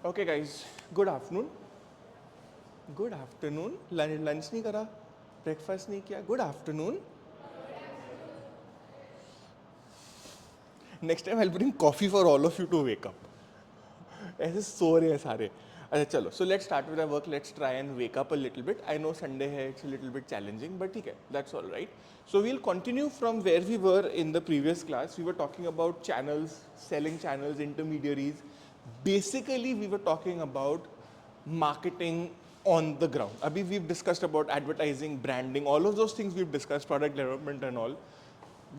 Okay guys, good afternoon. Good afternoon. Lunch नहीं करा, breakfast नहीं किया. Good afternoon. Next time I'll bring coffee for all of you to wake up. ऐसे सो रहे हैं सारे. अच्छा चलो. So let's start with our work. Let's try and wake up a little bit. I know Sunday है, it's a little bit challenging, but ठीक है. That's all right. So we'll continue from where we were in the previous class. We were talking about channels, selling channels, intermediaries. Basically, we were talking about marketing on the ground. Abhi we've discussed about advertising, branding, all of those things we've discussed, product development and all.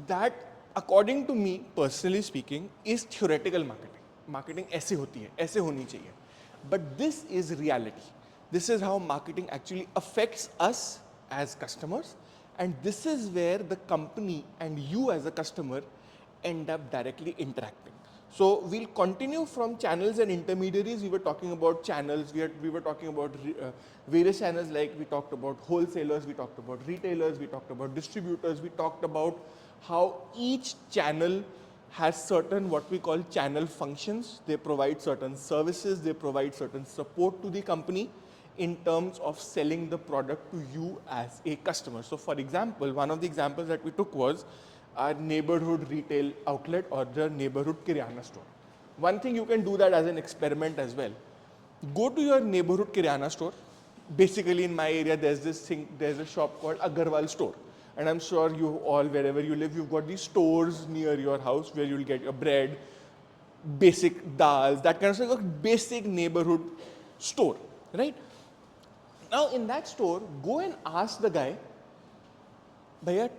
That, according to me, personally speaking, is theoretical marketing. Marketing ऐसे होती है, ऐसे होनी चाहिए. But this is reality. This is how marketing actually affects us as customers, and this is where the company and you as a customer end up directly interacting. So we'll continue from channels and intermediaries. We were talking about channels. We were talking about various channels, like we talked about wholesalers, we talked about retailers, we talked about distributors, we talked about how each channel has certain what we call channel functions. They provide certain services, they provide certain support to the company in terms of selling the product to you as a customer. So for example, one of the examples that we took was our neighborhood retail outlet or the neighborhood Kiryana store. One thing you can do that as an experiment as well. Go to your neighborhood Kiryana store. Basically in my area there's a shop called Agarwal store. And I'm sure you all, wherever you live, you've got these stores near your house where you'll get your bread, basic dals, that kind of stuff, a basic neighborhood store, right? Now in that store, go and ask the guy, भैया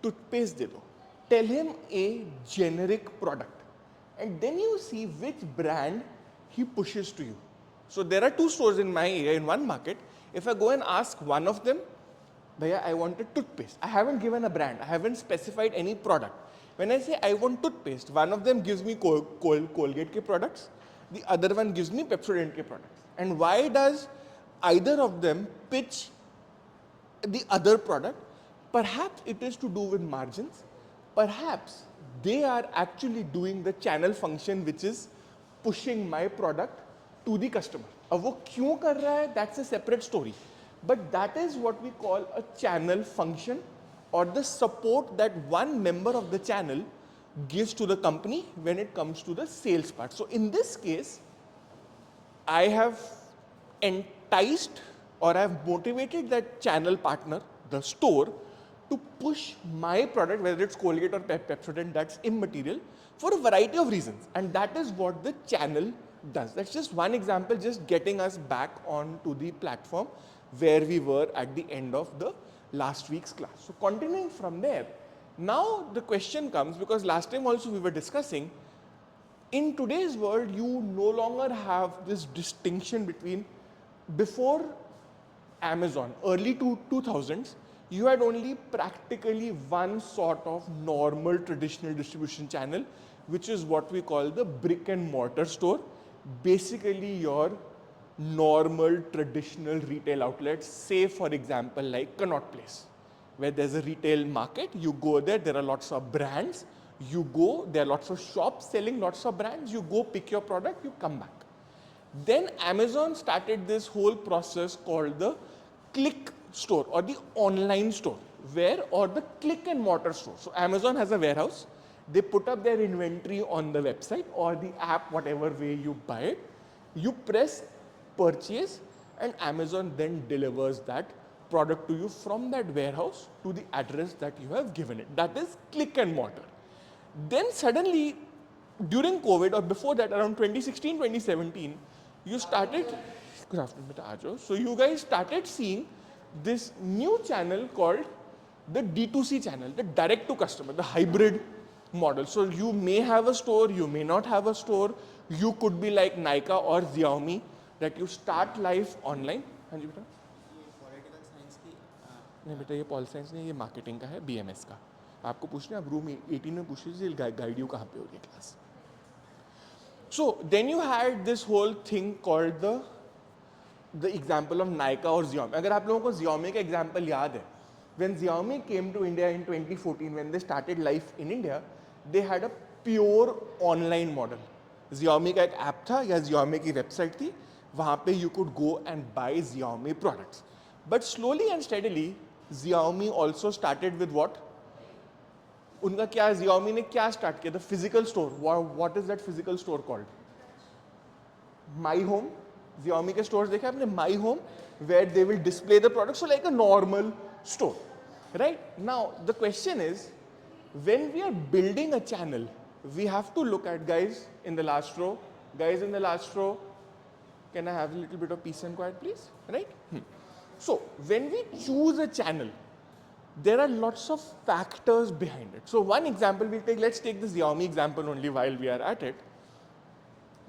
toothpaste दे दो. Tell him a generic product, and then you see which brand he pushes to you. So there are two stores in my area, in one market. If I go and ask one of them, Bhaiya, I wanted toothpaste. I haven't given a brand. I haven't specified any product. When I say I want toothpaste, one of them gives me Colgate ke products. The other one gives me Pepsodent ke products. And why does either of them pitch the other product? Perhaps it is to do with margins. Perhaps they are actually doing the channel function which is pushing my product to the customer. अब वो क्यों कर रहा है, that's a separate story. But that is what we call a channel function, or the support that one member of the channel gives to the company when it comes to the sales part. So in this case, I have enticed or I have motivated that channel partner, the store, to push my product, whether it's Colgate or Pepsodent, that's immaterial, for a variety of reasons. And that is what the channel does. That's just one example, just getting us back onto the platform where we were at the end of the last week's class. So continuing from there, now the question comes, because last time also we were discussing, in today's world you no longer have this distinction between, before Amazon, early 2000s, you had only practically one sort of normal traditional distribution channel, which is what we call the brick and mortar store. Basically your normal traditional retail outlets, say for example like Connaught Place, where there's a retail market. You go there are lots of brands, you go, there are lots of shops selling lots of brands, you go pick your product, you come back. Then Amazon started this whole process called the click store or the online store, or the click and mortar store. So Amazon has a warehouse, they put up their inventory on the website or the app, whatever way you buy it, you press purchase, and Amazon then delivers that product to you from that warehouse to the address that you have given it. That is click and mortar. Then suddenly, during COVID or before that, around 2016, 2017, you started, good afternoon, Mr. Ajo. So you guys started seeing this new channel called the D2C channel, the direct to customer, the hybrid model. So you may have a store, you may not have a store. You could be like Nykaa or Xiaomi, that you start life online. हाँ जी बेटा, political science की नहीं बेटा, ये pol science नहीं, ये marketing का है, BMS का. आपको पूछना, आप रूम 18 में पूछ लीजिए, गाइड यू कहाँ पे हो रही है class. So then you had this whole thing called the example of Nykaa or Xiaomi. अगर आप लोगों को Xiaomi का example याद है, when Xiaomi came to India in 2014, when they started life in India, they had a pure online model. Xiaomi का एक app था या Xiaomi की वेबसाइट थी, वहाँ पे you could go and buy Xiaomi products. But slowly and steadily, Xiaomi also started with what? उनका क्या, Xiaomi ने क्या स्टार्ट किया? The physical store. What is that physical store called? My Home. Xiaomi के stores देखे आपने? My Home, where they will display the products, so like a normal store, right? Now the question is, when we are building a channel, we have to look at, guys in the last row, guys in the last row, can I have a little bit of peace and quiet, please? Right? So when we choose a channel, there are lots of factors behind it. So one example we'll take, let's take the Xiaomi example only while we are at it.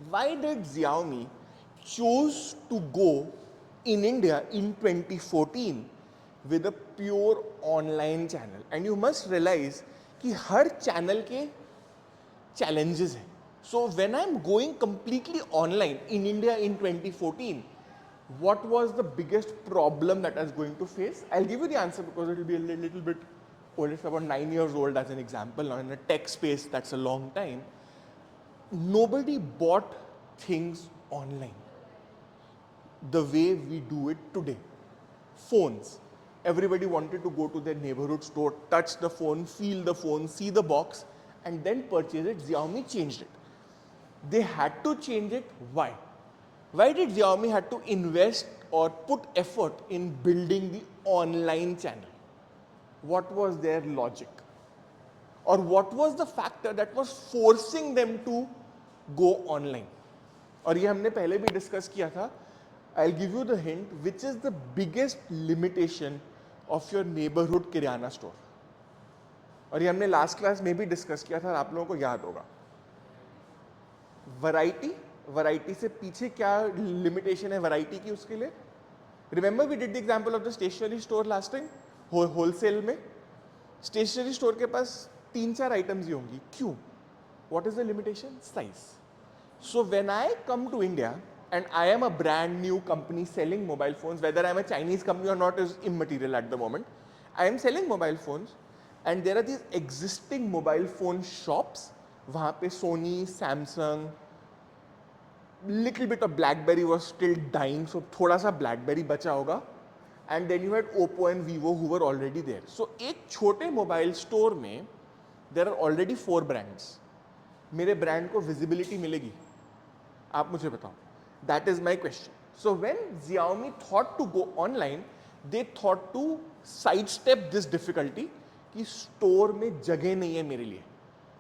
Why did Xiaomi choose to go in India in 2014 with a pure online channel? And you must realize कि हर channel के challenges हैं. So when I'm going completely online in India in 2014, what was the biggest problem that I was going to face? I'll give you the answer because it will be a little bit old. It's about 9 years old as an example. Now in a tech space, that's a long time. Nobody bought things online the way we do it today. Phones. Everybody wanted to go to their neighborhood store, touch the phone, feel the phone, see the box, and then purchase it. Xiaomi changed it. They had to change it. Why? Why did Xiaomi had to invest or put effort in building the online channel? What was their logic? Or what was the factor that was forcing them to go online? और ये हमने पहले भी discuss किया था. I'll give you the hint, which is the biggest limitation of your neighborhood kirana store. और ये हमने लास्ट क्लास में भी डिस्कस किया था, आप लोगों को याद होगा. वैरायटी से पीछे क्या लिमिटेशन है वैरायटी की उसके लिए? Remember we did the example of the stationery store last time. Wholesale में स्टेशनरी स्टोर के पास 3-4 आइटम्स ही होंगी. क्यों? What is the limitation? Size. So when I come to India and I am a brand new company selling mobile phones, whether I am a Chinese company or not is immaterial at the moment. I am selling mobile phones and there are these existing mobile phone shops. वहाँ पे Sony, Samsung, little bit of BlackBerry was still dying, so थोड़ा सा BlackBerry बचा होगा. And then you had Oppo and Vivo who were already there. So एक छोटे mobile store में there are already 4 brands. मेरे ब्रांड को विजिबिलिटी मिलेगी? आप मुझे बताओ. That is my question. So when Xiaomi thought to go online, they thought to side step this difficulty कि स्टोर में जगह नहीं है मेरे लिए.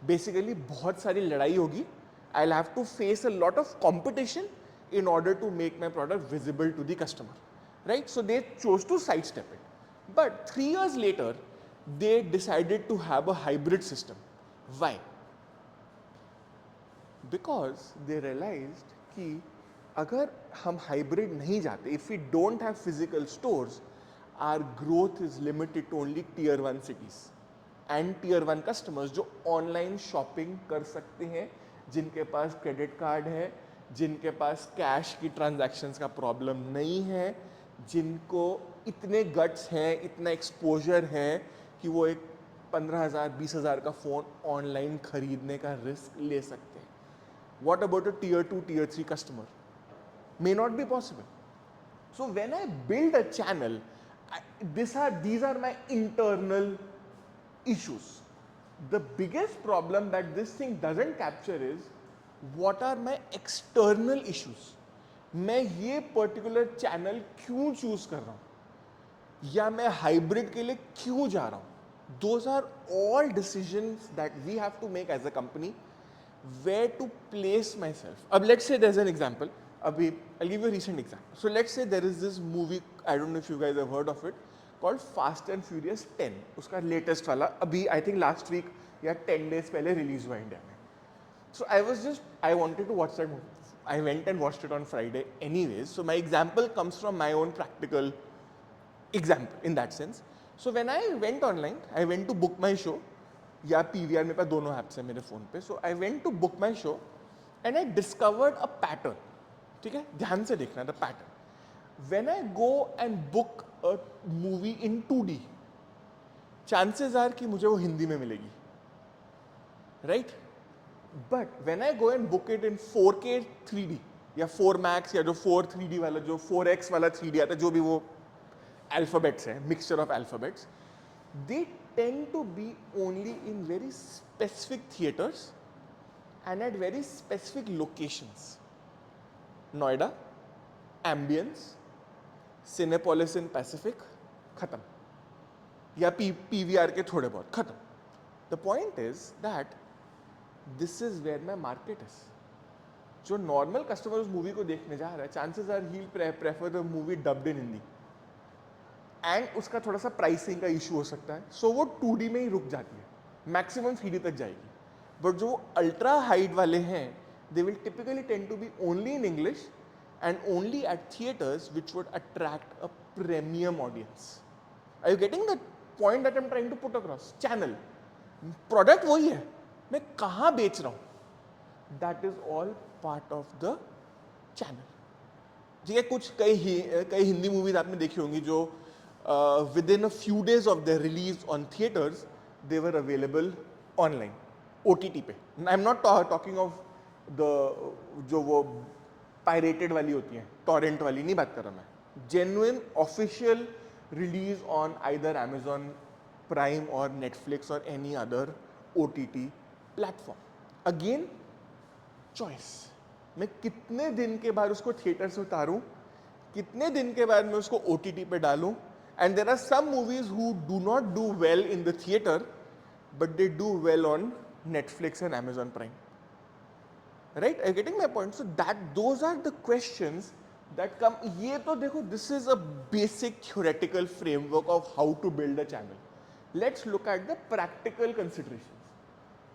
बेसिकली बहुत सारी लड़ाई होगी. I have to face a lot of competition in order to make my product visible to the customer, right? So they chose to sidestep it. But 3 years later, they decided to have a hybrid system. Why? Because they realized कि अगर हम hybrid नहीं जाते, if we don't have physical stores, our growth is limited to only tier 1 cities and tier 1 customers जो online shopping कर सकते हैं, जिनके पास credit card है, जिनके पास कैश की ट्रांजैक्शंस का प्रॉब्लम नहीं है, जिनको इतने गट्स हैं, इतना एक्सपोजर है कि वो एक 15,000 20,000 का फ़ोन ऑनलाइन खरीदने का रिस्क ले सकते हैं. What about a tier 2 tier 3 customer? May not be possible. So when I build a channel, these are my internal issues. The biggest problem that this thing doesn't capture is what are my external issues. मैं ये particular channel क्यों choose कर रहा हूँ या मैं hybrid के लिए क्यों जा रहा हूँ. Those are all decisions that we have to make as a company, where to place myself. अब let's say there's an example. अभी I'll give you a recent example. So let's say there is this movie, I don't know if you guys have heard of it, called Fast and Furious 10. उसका latest वाला अभी I think last week या 10 days पहले release हुआ India में. So I wanted to watch that movie. I went and watched it on Friday anyways. So my example comes from my own practical example in that sense. So when I went online, I went to book my show. या PVR मेरे पास दोनों apps हैं मेरे phone पे. So I went to book my show and I discovered a pattern. ठीक है, ध्यान से देखना the pattern. When I go and book a movie in 2D, chances are कि मुझे वो हिंदी में मिलेगी, right? But when I go and book it in 4K 3D या 4 Max या जो 4 3D वाला जो 4X वाला 3D आता है, जो भी वो अल्फाबेट्स है, mixture of alphabets, they tend to be only in very specific theaters and at very specific locations. Noida, Ambience, Cinepolis in Pacific, खत्म. या PVR के थोड़े बहुत खत्म. The point is that this is where my market is. जो normal customer उस movie को देखने जा रहा है, chances are he prefer the movie dubbed in Hindi, and उसका थोड़ा सा प्राइसिंग का इशू हो सकता है, सो वो 2D में ही रुक जाती है, मैक्सिमम 3D तक जाएगी. बट जो अल्ट्रा हाइट वाले हैं, they will typically tend to be only in English and only at theatres which would attract a premium audience. Are you getting the point that I am trying to put across? Channel, product वही है, मैं कहाँ बेच रहा हूँ, that is all part of the channel. ठीक है, कुछ कई हिंदी मूवीज आपने देखी होंगी जो within a few days of their release on theaters, they were available online, OTT पे. I'm not talking of the जो वो pirated वाली होती हैं, torrent वाली नहीं बात कर रहा मैं. Genuine official release on either Amazon Prime or Netflix or any other OTT platform. Again, choice. मैं कितने दिन के बाद उसको थिएटर से उतारूं, कितने दिन के बाद मैं उसको OTT पे डालूं. And there are some movies who do not do well in the theater, but they do well on Netflix and Amazon Prime. Right? Are you getting my point? So those are the questions that come. ये तो देखो, this is a basic theoretical framework of how to build a channel. Let's look at the practical considerations.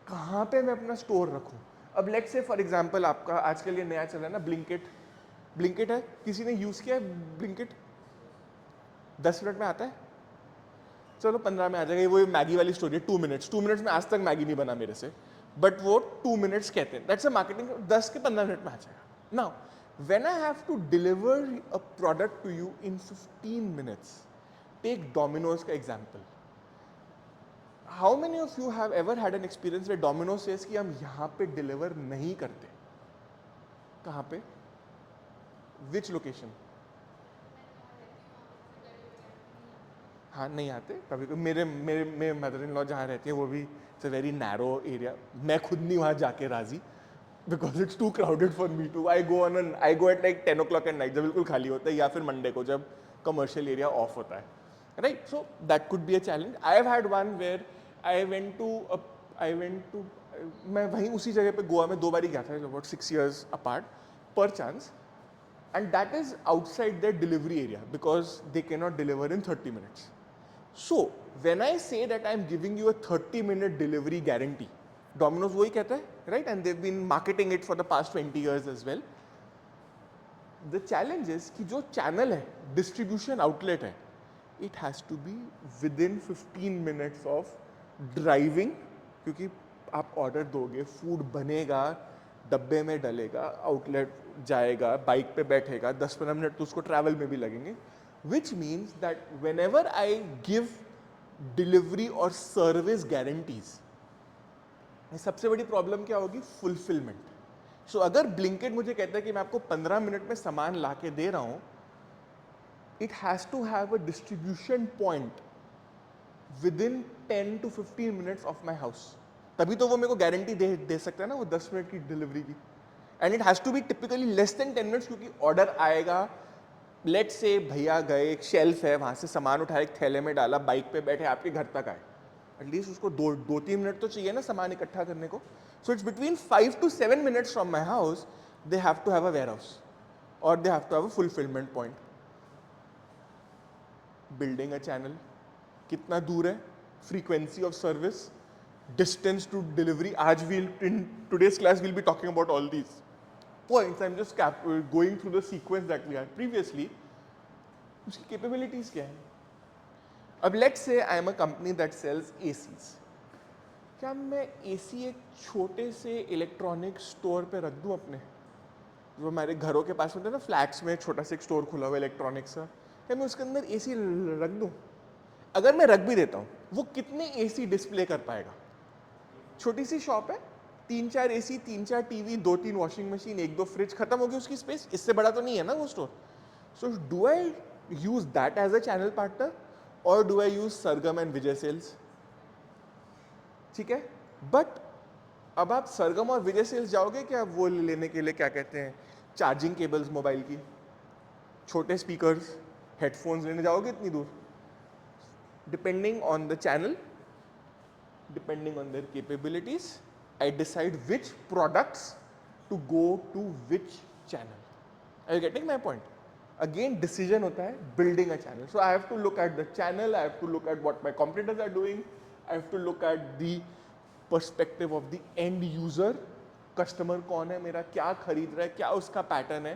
कहाँ पे मैं अपना store रखूँ? अब let's say for example आपका आज के लिए नया चल रहा है ना Blinkit. Blinkit है, किसी ने यूज़ किया है Blinkit? 10 मिनट में आता है, चलो 15 में आ जाएगा. वो मैगी वाली स्टोरी है, 2 मिनट्स में आज तक मैगी नहीं बना मेरे से, बट वो 2 मिनट्स कहते हैं. That's a marketing. 10 के 15 मिनट में आ जाएगा. Now when I have to deliver a product to you in 15 minutes, take Domino's का example. How many of you have ever had an experience where Domino's says कि हम यहाँ पे deliver नहीं करते? कहाँ पे? Which location? हाँ, नहीं आते कभी कभी. मेरे मदर इन लॉ जहाँ रहती है वो भी it's a very narrow area. मैं खुद नहीं वहाँ जाके राजी, because it's too crowded for me too. I go at like 10 o'clock at night, जब बिल्कुल खाली होता है, या फिर मंडे को जब कमर्शियल एरिया ऑफ होता है. Right? So that could be a challenge. I have had one where I went to मैं वहीं उसी जगह पे गोवा में 2 बार ही गया था, अबाउट 6 years अपार्ट, पर chance. And that is outside their delivery area because they cannot deliver in 30 minutes. So when I say that I'm giving you a 30-minute delivery guarantee, Domino's वही कहता है, right? And they've been marketing it for the past 20 years as well. The challenge is कि जो channel है, distribution outlet है, it has to be within 15 minutes of driving, क्योंकि आप order दोगे, फूड बनेगा, डब्बे में डलेगा, आउटलेट जाएगा, बाइक पे बैठेगा, 10-15 मिनट तो उसको ट्रैवल में भी लगेंगे. Which means that when ever I give delivery और सर्विस गारंटीज, सबसे बड़ी प्रॉब्लम क्या होगी? फुलफिलमेंट. सो अगर ब्लिंकिट मुझे कहता है कि मैं आपको 15 मिनट में सामान ला के दे रहा हूँ, it has to have a distribution point within 10 to 15 minutes of my house. तभी तो वो मेरे को गारंटी दे सकता है ना वो 10 मिनट की डिलीवरी की. And it has to be typically less than 10 minutes, क्योंकि ऑर्डर आएगा, लेट्स से भैया गए, एक शेल्फ है, वहाँ से सामान उठाया, एक थैले में डाला, बाइक पे बैठे आपके घर तक आए, एटलीस्ट उसको 2-3 मिनट तो चाहिए ना सामान इकट्ठा करने को. So it's between 5 to 7 minutes from my house they have to have a warehouse और they have to have a fulfilment point. Building a channel, कितना दूर है, frequency of service, distance to delivery. In today's class we'll be talking about all these points. I'm just going through the sequence that we had previously. उसकी capabilities क्या है? अब let's say I am a company that sells ACs. क्या मैं AC एक छोटे से electronic store पे रख दूँ अपने, जो हमारे घरों के पास होते हैं ना, फ्लैट्स में छोटा सा एक स्टोर खुला हुआ इलेक्ट्रॉनिक्स का, क्या मैं उसके अंदर AC रख दूँ? अगर मैं रख भी देता हूँ, वो कितने AC डिस्प्ले कर पाएगा? छोटी सी शॉप है, 3-4 AC, 3-4 TV, 2-3 washing machine, 1-2 fridge, खत्म हो गई उसकी स्पेस, इससे बड़ा तो नहीं है ना वो store. So do I use that as a channel partner और do I use Sargam and Vijay Sales? ठीक है, बट अब आप सरगम और विजय सेल्स जाओगे क्या वो लेने के लिए, क्या कहते हैं, चार्जिंग केबल्स मोबाइल की, छोटे स्पीकर्स, हेडफोन्स लेने जाओगे इतनी दूर? Depending on the channel, depending on their capabilities, I decide which products to go to which channel. Are you getting my point? Again, decision होता है building a channel. So I have to look at the channel, I have to look at what my competitors are doing, I have to look at the perspective of the end user, customer कौन है मेरा, क्या खरीद रहा है, क्या उसका pattern है.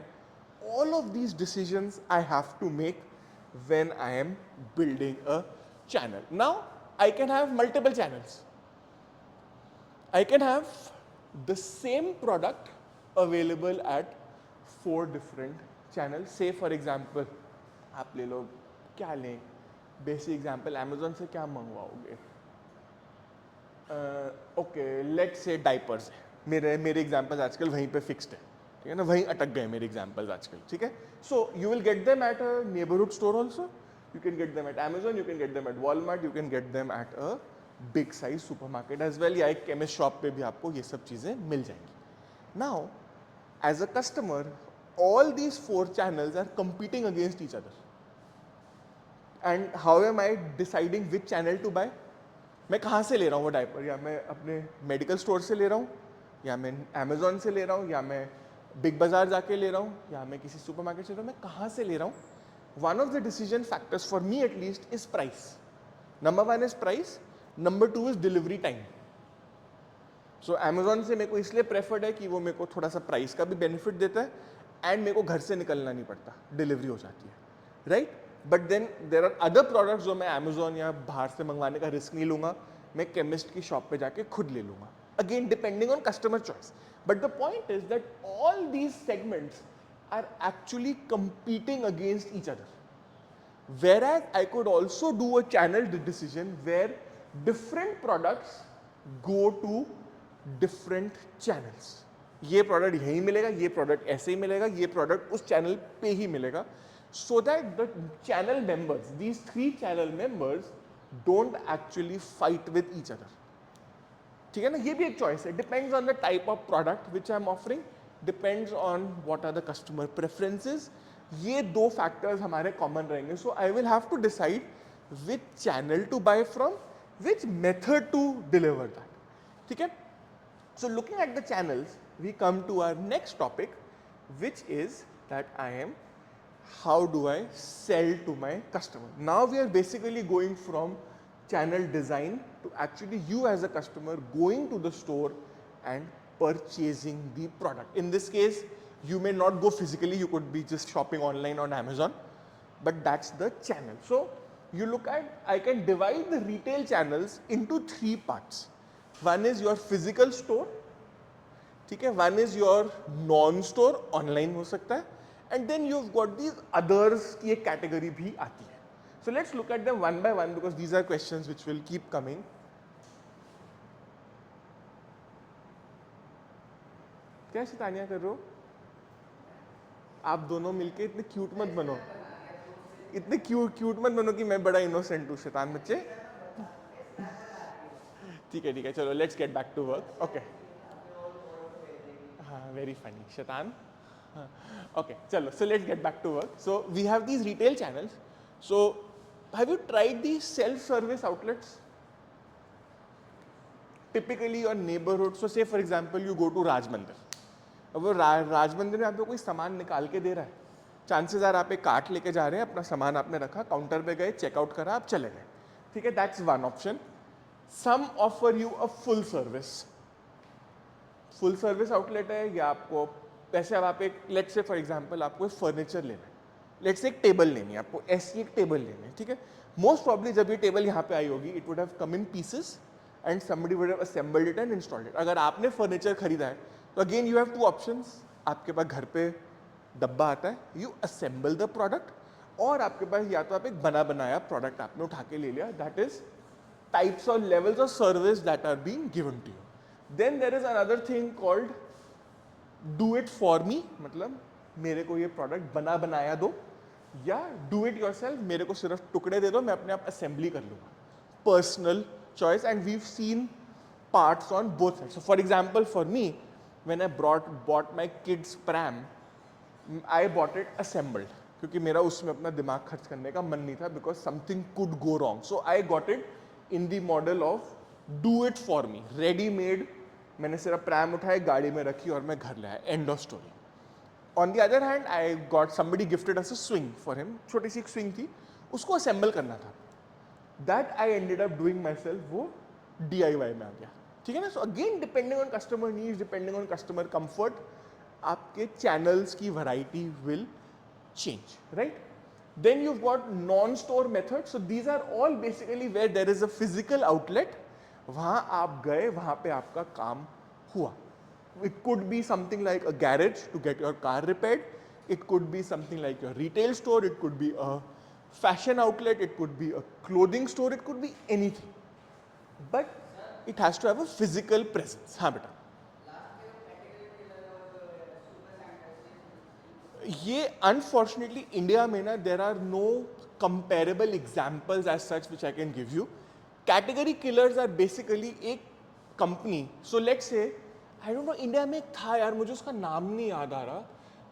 All of these decisions I have to make when I am building a channel. Now, I can have multiple channels. I can have the same product available at 4 different channels. Say for example, आप ले लो, क्या लें, basic example, Amazon से क्या मंगवाओगे? Okay, let's say diapers. मेरे examples आजकल वहीं पे fixed है, ठीक है ना, वहीं अटक गए मेरे examples आजकल, ठीक है? So you will get them at a neighborhood store also. You can get them at Amazon, you can get them at Walmart, you can get them at a big size supermarket as well, या एक chemist shop पे भी आपको ये सब चीज़ें मिल जाएंगी. Now, as a customer, all these 4 channels are competing against each other. And how am I deciding which channel to buy? मैं कहाँ से ले रहा हूँ वो डायपर, या मैं अपने मेडिकल स्टोर से ले रहा हूँ, या मैं अमेजोन से ले रहा हूँ, या मैं बिग बाजार जाके ले रहा हूँ, या मैं किसी सुपरमार्केट से ले रहा हूँ, मैं कहाँ से ले रहा हूँ? One of the decision factors for me at least is price. Number 1 is price. Number 2 is delivery time. So Amazon से मेरे को इसलिए प्रेफर्ड है कि वो मेरे को थोड़ा सा प्राइस का भी बेनिफिट देता है एंड मेरे को घर से निकलना नहीं पड़ता, डिलीवरी हो जाती है, right? But then there are other products जो मैं अमेजोन या बाहर से मंगवाने का रिस्क नहीं लूंगा, मैं केमिस्ट की शॉप पे जाके खुद ले लूंगा. Again depending on customer choice. But the point is that all these segments are actually competing against each other. Whereas I could also do a channel decision where different products go to different channels. ये product यहीं मिलेगा, ये product ऐसे ही मिलेगा, ये product उस channel पे ही मिलेगा, so that the channel members, these 3 channel members don't actually fight with each other. ठीक है ना, ये भी एक choice है. Depends on the type of product which I'm offering. Depends on what are the customer preferences. ये 2 factors हमारे common रहेंगे. So I will have to decide which channel to buy from, which method to deliver that. ठीक है? So looking at the channels, we come to our next topic, which is that how do I sell to my customer? Now we are basically going from channel design to actually you as a customer going to the store and purchasing the product. In this case, you may not go physically, you could be just shopping online on Amazon, but that's the channel. So you look at, I can divide the retail channels into 3 parts. One is your physical store, ठीक है, one is your non-store, online हो सकता है, and then you've got these others की एक category भी आती है. So let's look at them one by one because these are questions which will keep coming. क्या शैतानियाँ कर रहे हो? आप दोनों मिलके इतने क्यूट मत बनो, इतने क्यूट मत बनो कि मैं बड़ा इनोसेंट हूँ. शैतान बच्चे. ठीक है, चलो let's get back to work. Okay, हाँ, वेरी फनी शैतान. ओके, चलो, so let's get back to work. So we have these retail channels. So have you tried the self service outlets? Typically your neighbourhood. So say for example you go to Raj Mandir. अब वो राज मंदिर में आपको कोई सामान निकाल के दे रहा है, चांसेस आर आप एक कार्ट लेके जा रहे हैं, अपना सामान आपने रखा, काउंटर पे गए, चेकआउट करा, आप चले गए, ठीक है, that's one option. Some offer you a full service outlet है, या आपको पैसे, अब आप एक, लेट्स से फॉर एग्जांपल आपको फर्नीचर लेना है, लेट्स से एक टेबल लेनी है, आपको ऐसी एक टेबल लेनी है, ठीक है. मोस्ट प्रॉब्ली जब ये टेबल यहाँ पे आई होगी, it would have come in pieces and somebody would have assembled it and installed it. अगर आपने फर्नीचर खरीदा है तो अगेन यू हैव 2 ऑप्शंस. आपके पास घर पे डब्बा आता है, यू असेंबल द प्रोडक्ट, और आपके पास या तो आप एक बना बनाया प्रोडक्ट आपने उठा के ले लिया. दैट इज टाइप्स और levels of service that are being given to you. Then there is another thing called do it for me, मतलब मेरे को ये प्रोडक्ट बना बनाया दो, या डू इट योरसेल्फ, मेरे को सिर्फ टुकड़े दे दो, मैं अपने आप असेंबली कर लूँगा. Personal choice, and we've seen parts on both sides. So for example, for me, when I bought my kids pram, I bought it assembled क्योंकि मेरा उसमें अपना दिमाग खर्च करने का मन नहीं था, because something could go wrong. So I got it in the model of do it for me, ready made. मैंने सिर्फ pram उठाए, गाड़ी में रखी और मैं घर लाया. End of story. On the other hand, I got somebody gifted us a swing for him. छोटी सी एक swing थी, उसको assemble करना था. That I ended up doing myself, वो DIY में आ गया. ठीक है ना. So again depending on customer needs, depending on customer comfort, आपके चैनल्स की variety will change, right. Then you got non store method. So these are all basically where there is a physical outlet. वहां आप गए, वहां पे आपका काम हुआ. It could be something like a garage to get your car repaired. It could be something like your retail store. It could be a fashion outlet. It could be a clothing store. It could be anything, but it has to have a physical presence. हाँ बेटा, ये unfortunately India में ना there are no comparable examples as such which I can give you. Category killers are basically एक company. So let's say, I don't know, India में एक था यार, मुझे उसका नाम नहीं याद आ रहा.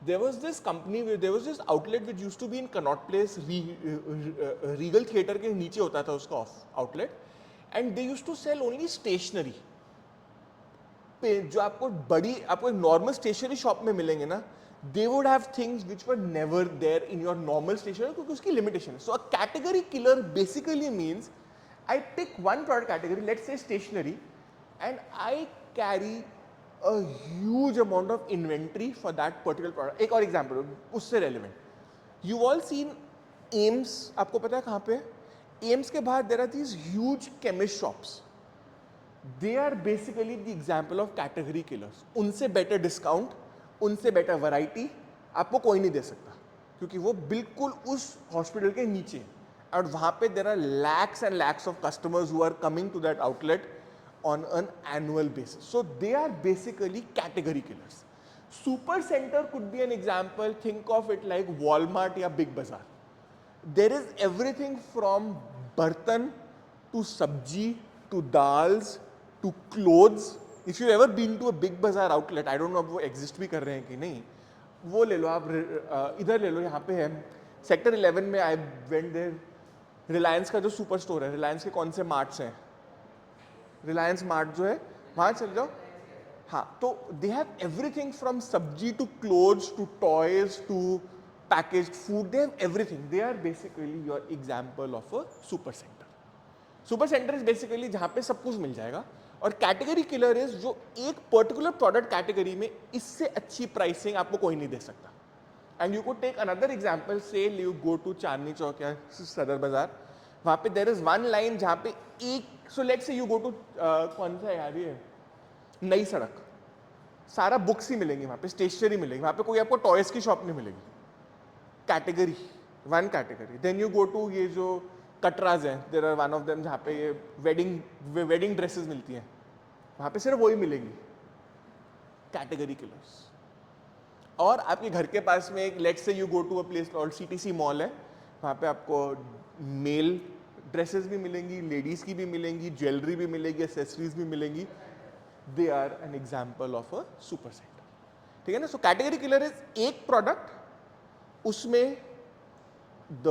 There was this company, there was this outlet which used to be in Connaught Place, Regal Theatre के नीचे होता था उसका outlet. And they used to sell only stationery. जो आपको एक नॉर्मल स्टेशनरी शॉप में मिलेंगे ना, they would have things which were never there in your normal stationery क्योंकि उसकी limitation है. So a category killer basically means I pick one product category, let's say stationery, and I carry a huge amount of inventory for that particular product. एक और example उससे relevant. You all seen Ames, आपको पता है कहाँ पे? एम्स के बाहर there are these huge chemist shops. They are basically the example of category killers. उनसे बेटर डिस्काउंट, उनसे बेटर वैरायटी आपको कोई नहीं दे सकता, क्योंकि वो बिल्कुल उस हॉस्पिटल के नीचे है. और वहाँ पे there are lakhs and lakhs of customers who are coming to that outlet on an annual basis. So they are basically category killers. Super center could be an example. Think of it like Walmart या Big Bazaar. There is everything from bartan to sabji to dals to clothes. If you ever been to a big bazaar outlet, I don't know अब वो exist भी कर रहे हैं कि नहीं, वो ले लो आप. इधर ले लो, यहाँ पे है सेक्टर 11 में. I went there. रिलायंस का जो सुपर स्टोर है, रिलायंस के कौन से मार्ट्स हैं, रिलायंस मार्ट जो है, वहाँ चल जाओ. हाँ, तो they have everything from sabzi to clothes to toys to packaged food. They have everything. They are basically your example of a super center. Super center is basically जहाँ पे सब कुछ मिल जाएगा. और category killer is जो एक particular product category में इससे अच्छी pricing आपको कोई नहीं दे सकता. And you could take another example. Say you go to Chandni Chowk या सदर बाजार, वहाँ पे there is one line जहाँ पे एक, so let's say you go to कौन सा यार ये नई सड़क, सारा बुक्स ही मिलेंगी वहाँ पे, स्टेशनरी मिलेगी वहाँ पे, कोई आपको टॉयज की शॉप नहीं मिलेगी. Category, one category. Then you go to ये जो कटराज हैं, there are one of them जहाँ पे ये वेडिंग ड्रेसेस मिलती हैं, वहाँ पे सिर्फ वही मिलेंगी. Category killers. और आपके घर के पास में एक, let's say you go to a place called CTC mall है, वहाँ पे आपको मेल ड्रेसेस भी मिलेंगी, लेडीज़ की भी मिलेंगी, ज्वेलरी भी मिलेगी, एसेसरीज भी मिलेंगी. They are an example of a super center. ठीक है ना. सो कैटेगरी किलर इज एक प्रोडक्ट, उसमें the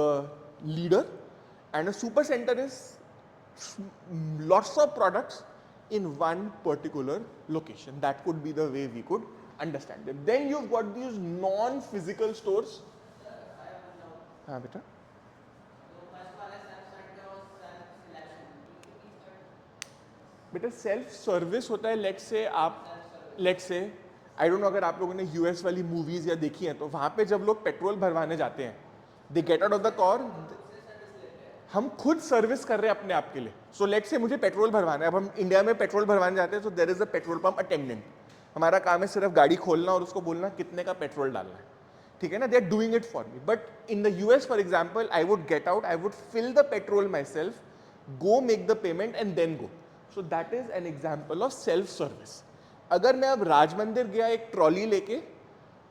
leader, and a super center is lots of products in one particular location. That could be the way we could understand them. Then you've got these non-physical stores. हाँ बेटा. बेटा self service होता है. Let's say I don't no, अगर आप लोगों ने US वाली मूवीज या देखी हैं तो वहाँ पे जब लोग पेट्रोल भरवाने जाते हैं, they get out of the car, हम खुद सर्विस कर रहे हैं अपने आप के लिए. सो लेट्स से मुझे पेट्रोल भरवाना है. अब हम इंडिया में पेट्रोल भरवाने जाते हैं, तो there is a petrol pump attendant. हमारा काम है सिर्फ गाड़ी खोलना और उसको बोलना कितने का पेट्रोल डालना है. ठीक है ना. They are doing it for me. But in the US for example, I would get out, I would fill the petrol myself, go make the payment and then go. So that is an example of self service. अगर मैं अब राज मंदिर गया एक trolley लेके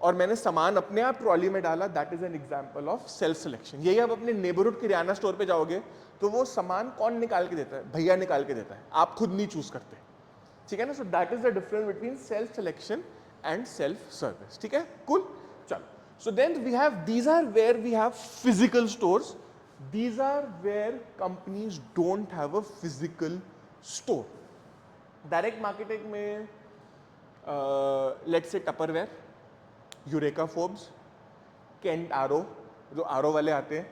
और मैंने सामान अपने आप ट्रॉली में डाला, that is an example of self selection. यही आप अपने नेबरहुड किराना स्टोर पे जाओगे तो वो सामान कौन निकाल के देता है? भैया निकाल के देता है, आप खुद नहीं चूज करते. ठीक है ना? So that is the difference between self selection and self service. ठीक है, कूल. चलो, so then we have, these are where we have physical stores. These are where companies don't have a physical store. Direct marketing में let's say Tupperware, Eureka Forbes, Kent RO, जो आरो वाले आते हैं,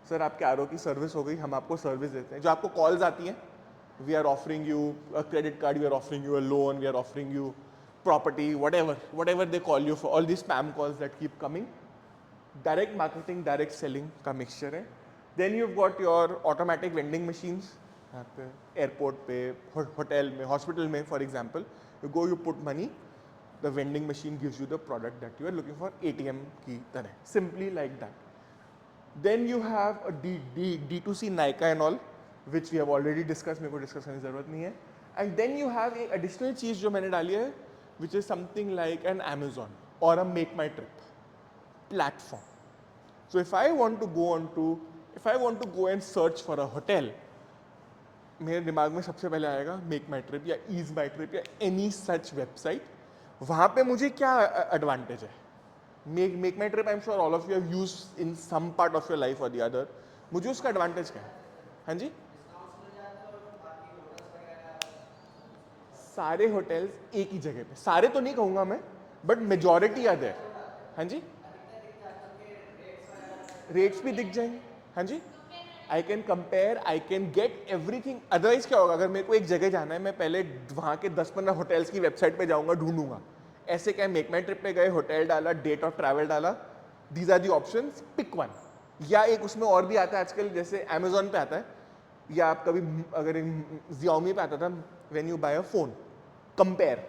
sir आपके आरो की सर्विस हो गई, हम आपको सर्विस देते हैं. जो आपको कॉल्स आती हैं, we are offering you a credit card, we are offering you a loan, we are offering you property, whatever they call you for, all these spam calls that keep coming. Direct marketing, direct selling का mixture है. Then you got your automatic vending machines, यहाँ पे airport पे, hotel में, hospital में for example, you go, you put money, the vending machine gives you the product that you are looking for, ATM की तरह, simply like that. Then you have a D2C Nykaa and all, which we have already discuss, मेरे को discuss करने की जरूरत नहीं है. And then you have एक एडिशनल चीज़ जो मैंने डाली है, which is something like an Amazon और a make my trip platform. So if I want to go and search for a hotel, मेरे दिमाग में सबसे पहले आएगा मेक माई ट्रिप या ईज माई ट्रिप या एनी सच वेबसाइट. वहाँ पे मुझे क्या एडवांटेज है? Make my trip, I am sure all of you have used in some part of your life और द अदर. मुझे उसका एडवांटेज क्या है? हाँ जी, सारे होटल्स एक ही जगह पे, सारे तो नहीं कहूँगा मैं, बट मेजॉरिटी आर देयर. हाँ जी, रेट्स भी दिख जाएंगे. हाँ जी, I can compare, I can get everything. Otherwise क्या होगा, अगर मेरे को एक जगह जाना है, मैं पहले वहाँ के 10-15 होटल्स की वेबसाइट पे जाऊँगा, ढूंढूंगा. ऐसे क्या, मेक माई ट्रिप पे गए, होटल डाला, डेट ऑफ ट्रैवल डाला, these are the options, pick one. या एक उसमें और भी आता है आजकल, जैसे अमेजोन पे आता है, या आप कभी अगर Xiaomi पे आता था, when you buy a phone, compare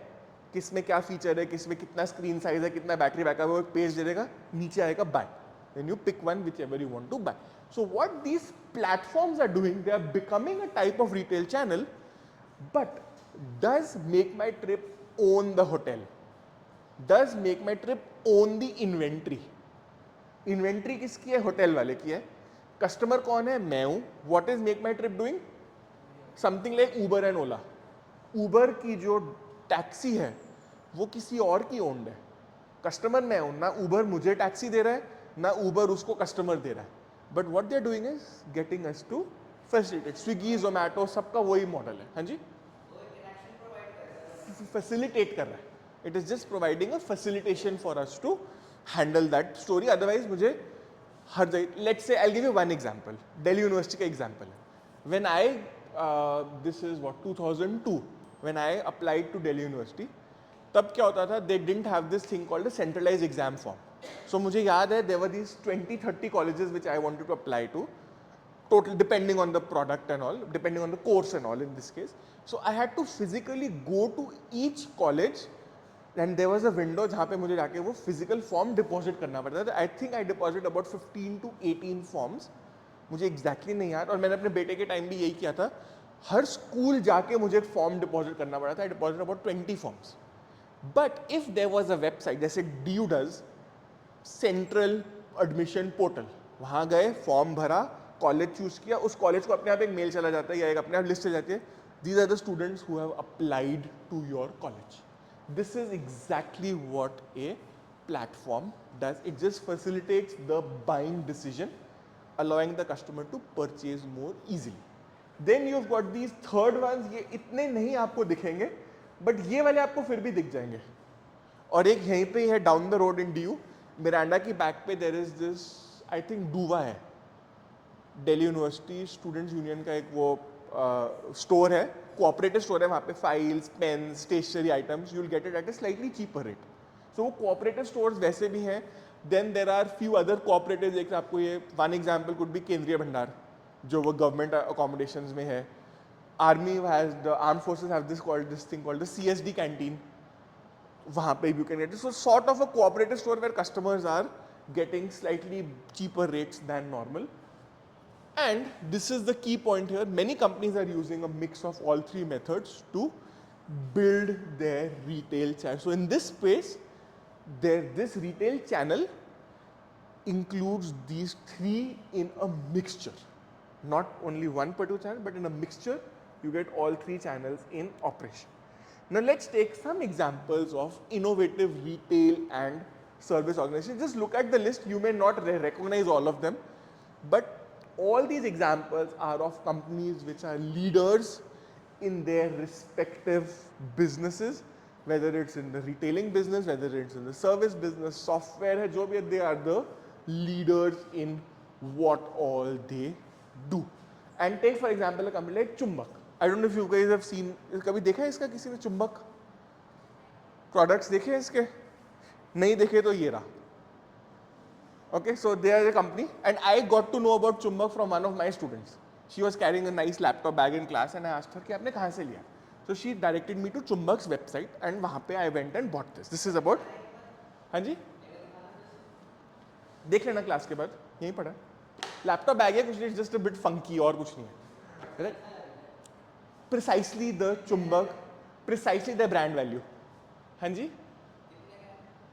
किस में क्या फीचर है, किस में कितना स्क्रीन साइज है, कितना बैटरी बैकअप है, वो एक पेज दे देगा, नीचे आएगा bye. Then you pick one whichever you want to buy. So what these platforms are doing, they are becoming a type of retail channel. But does Make My Trip own the hotel? Does Make My Trip own the inventory? Inventory किसकी है? Hotel वाले की है. Customer कौन है? मैं हूँ. What is Make My Trip doing? Something like Uber and Ola. Uber की जो टैक्सी है वो किसी और की ओन्ड है. कस्टमर मैं हूँ ना, Uber मुझे टैक्सी दे रहा है ना ऊबर उसको कस्टमर दे रहा है. But what they are doing is getting us to facilitate. Swiggy, Zomato, सबका वही मॉडल है. हाँ जी, फैसिलिटेट कर रहा है. It is just providing a facilitation for us to handle that story. Otherwise मुझे हर जगह, let's say I give you one example, Delhi university का एग्जांपल है. When I, this is what 2002, when I applied to Delhi university, तब क्या होता था, they didn't have this thing called a centralised exam form. So मुझे याद है, there were these 20-30 colleges which I wanted to apply to, total depending on the product and all, depending on the course and all in this case. So I had to physically go to each college and there was a window जहाँ पे मुझे जाके वो physical form deposit करना पड़ता था. I think I deposited about 15 to 18 forms. मुझे exactly नहीं याद. और मैंने अपने बेटे के टाइम भी यही किया था. हर स्कूल जाके मुझे एक फॉर्म डिपॉजिट करना पड़ा था. I deposited about 20 forms. But if there was a website, जैसे DU does, central admission portal, वहाँ गए, फॉर्म भरा, कॉलेज चूज किया, उस कॉलेज को अपने आप एक मेल चला जाता है या एक अपने आप लिस्ट चल जाती है, these are the students who have applied to your college. This is exactly what a platform does. It just facilitates the buying decision, allowing the customer to purchase more easily. Then you have got these third ones. ये इतने नहीं आपको दिखेंगे, but ये वाले आपको फिर भी दिख जाएंगे. और एक यहीं पे है down the road in DU, Miranda की बैक पे there is this, I think डूवा है, दिल्ली यूनिवर्सिटी स्टूडेंट्स यूनियन का एक वो स्टोर है, कोऑपरेटिव स्टोर है. वहाँ पे files, pen, stationery items, you will get it at a slightly cheaper rate. So वो कोऑपरेटिव स्टोर्स वैसे भी हैं. Then there are few other cooperative. एक आपको ये वन एग्जाम्पल कुड बी केंद्रीय भंडार, जो वो गवर्नमेंट अकोमोडेशन में है. Army has, the arm forces have this thing called the CSD canteen. वहाँ पे you can get it. So sort of a cooperative store where customers are getting slightly cheaper rates than normal. And this is the key point here. Many companies are using a mix of all three methods to build their retail channel. So in this space, this retail channel includes these three in a mixture. Not only one particular channel, but in a mixture, you get all three channels in operation. Now let's take some examples of innovative retail and service organizations. Just look at the list. You may not recognize all of them, but all these examples are of companies which are leaders in their respective businesses, whether it's in the retailing business, whether it's in the service business, software hai, jo bhi hai, they are the leaders in what all they do. And take for example a company like Chumbak. I don't know if you guys have seen, कभी देखा है इसका किसी ने चुंबक products देखे हैं इसके? नहीं देखे तो ये रहा. Okay, so they are a company, and I got to know about Chumbak from one of my students. She was carrying a nice laptop bag in class, and I asked her कि आपने कहाँ से लिया? So she directed me to Chumbak's website, and वहाँ पे I went and bought this. This is about, हाँ जी? देख लेना क्लास के बाद, यहीं पढ़ा. लैपटॉप बैग है, कुछ नहीं, जस्ट अ बिट फंकी और कुछ नहीं है. Right? Precisely the Chumbak, precisely the brand value. हाँ जी?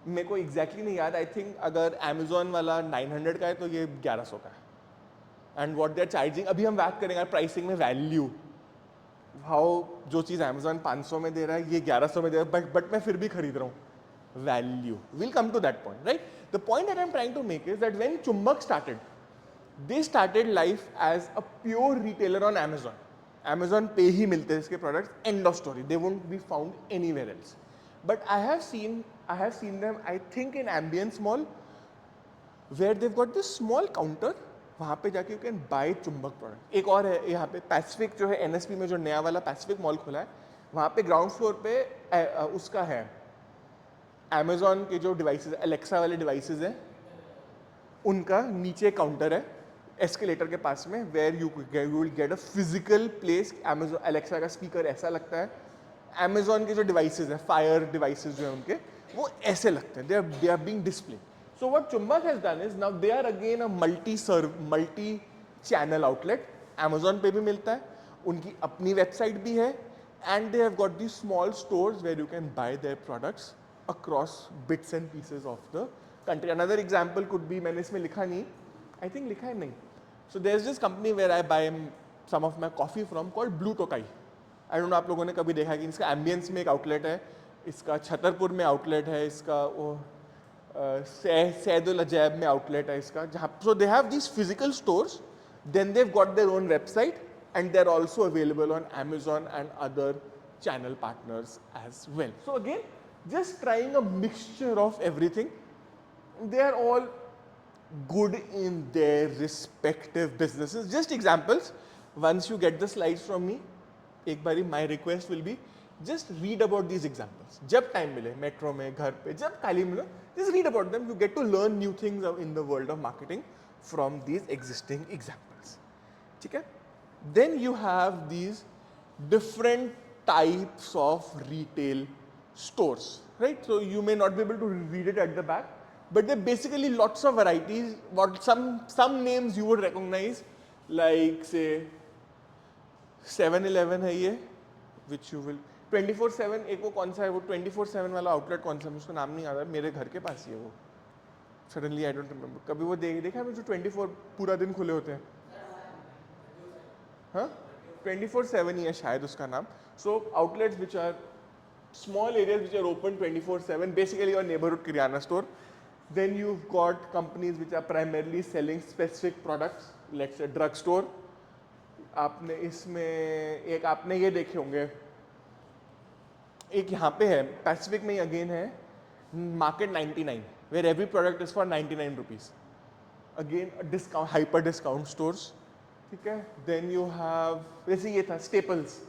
मेरे को एग्जैक्टली नहीं याद. आई थिंक अगर अमेजोन वाला 900 का है तो ये 1100 का है. And what they are charging, अभी हम बात करेंगे प्राइसिंग में वैल्यू, हाउ जो चीज़ अमेजोन 500 में दे रहा है ये 1100 में दे रहा है, बट मैं फिर भी खरीद रहा हूँ. Value, will come to that point, right. The point that I am trying to make is that when Chumbak started, they started life as a pure retailer on Amazon. Amazon पे ही मिलते हैं इसके products, end of story. They won't be found anywhere else. But I have seen them, I think in Ambience Mall, where they've got this small counter. वहाँ पे जाके you can buy चुंबक product. एक और है यहाँ पे पैसिफिक जो है NSP में जो नया वाला पैसिफिक मॉल खुला है, वहाँ पे ग्राउंड फ्लोर पे उसका है Amazon के जो डिवाइसेज, Alexa वाले डिवाइसेज हैं, उनका नीचे काउंटर है एस्केलेटर के पास में, where you will get a physical place. Amazon Alexa का स्पीकर ऐसा लगता है. Amazon के जो डिवाइसेज है, फायर डिवाइसेज जो है उनके, वो ऐसे लगते हैं. They are being display. So what Chumbak has done is now they are again a multi channel outlet. Amazon पे भी मिलता है, उनकी अपनी वेबसाइट भी है, and they have got the small stores where you can buy their products across bits and pieces of the country. Another example could be, मैंने इसमें लिखा नहीं, आई थिंक लिखा है नहीं. So there is this company where I buy some of my coffee from called Blue Tokai. I don't know आप लोगों ने कभी देखा कि इसका एम्बियंस में एक आउटलेट है, इसका छतरपुर में आउटलेट है, इसका वो सैदुल अजैब में आउटलेट है इसका, जहाँ. So they have these physical stores, then they've got their own website, and they are also available on Amazon and other channel partners as well. So again just trying a mixture of everything. They are all good in their respective businesses. Just examples. Once you get the slides from me, एक बारी my request will be just read about these examples. जब time मिले, metro में, घर पे, जब खाली मिले, just read about them. You get to learn new things in the world of marketing from these existing examples. ठीक है? Then you have these different types of retail stores, right? So you may not be able to read it at the back, but there are basically lots of varieties. What some names you would recognize, like say 7-Eleven है ये, which you will 24/7. एक वो कौन सा है, वो 24/7 वाला outlet कौन सा है, मुझको नाम नहीं याद है, मेरे घर के पास ही है वो. Suddenly I don't remember. कभी वो देखा है जो 24 पूरा दिन खुले होते हैं? हाँ, 24/7 ही है शायद उसका नाम. So outlets which are small areas which are open 24/7, basically your neighborhood kirana store. Then you've got companies which are primarily selling specific products, let's say drug store. आपने इसमें एक आपने ये देखे होंगे, एक यहाँ पे है पैसिफिक में ही अगेन है market 99, where every product is for 99 rupees. Again discount, hyper discount stores. ठीक है. देन यू हैव, वैसे ये था स्टेपल्स,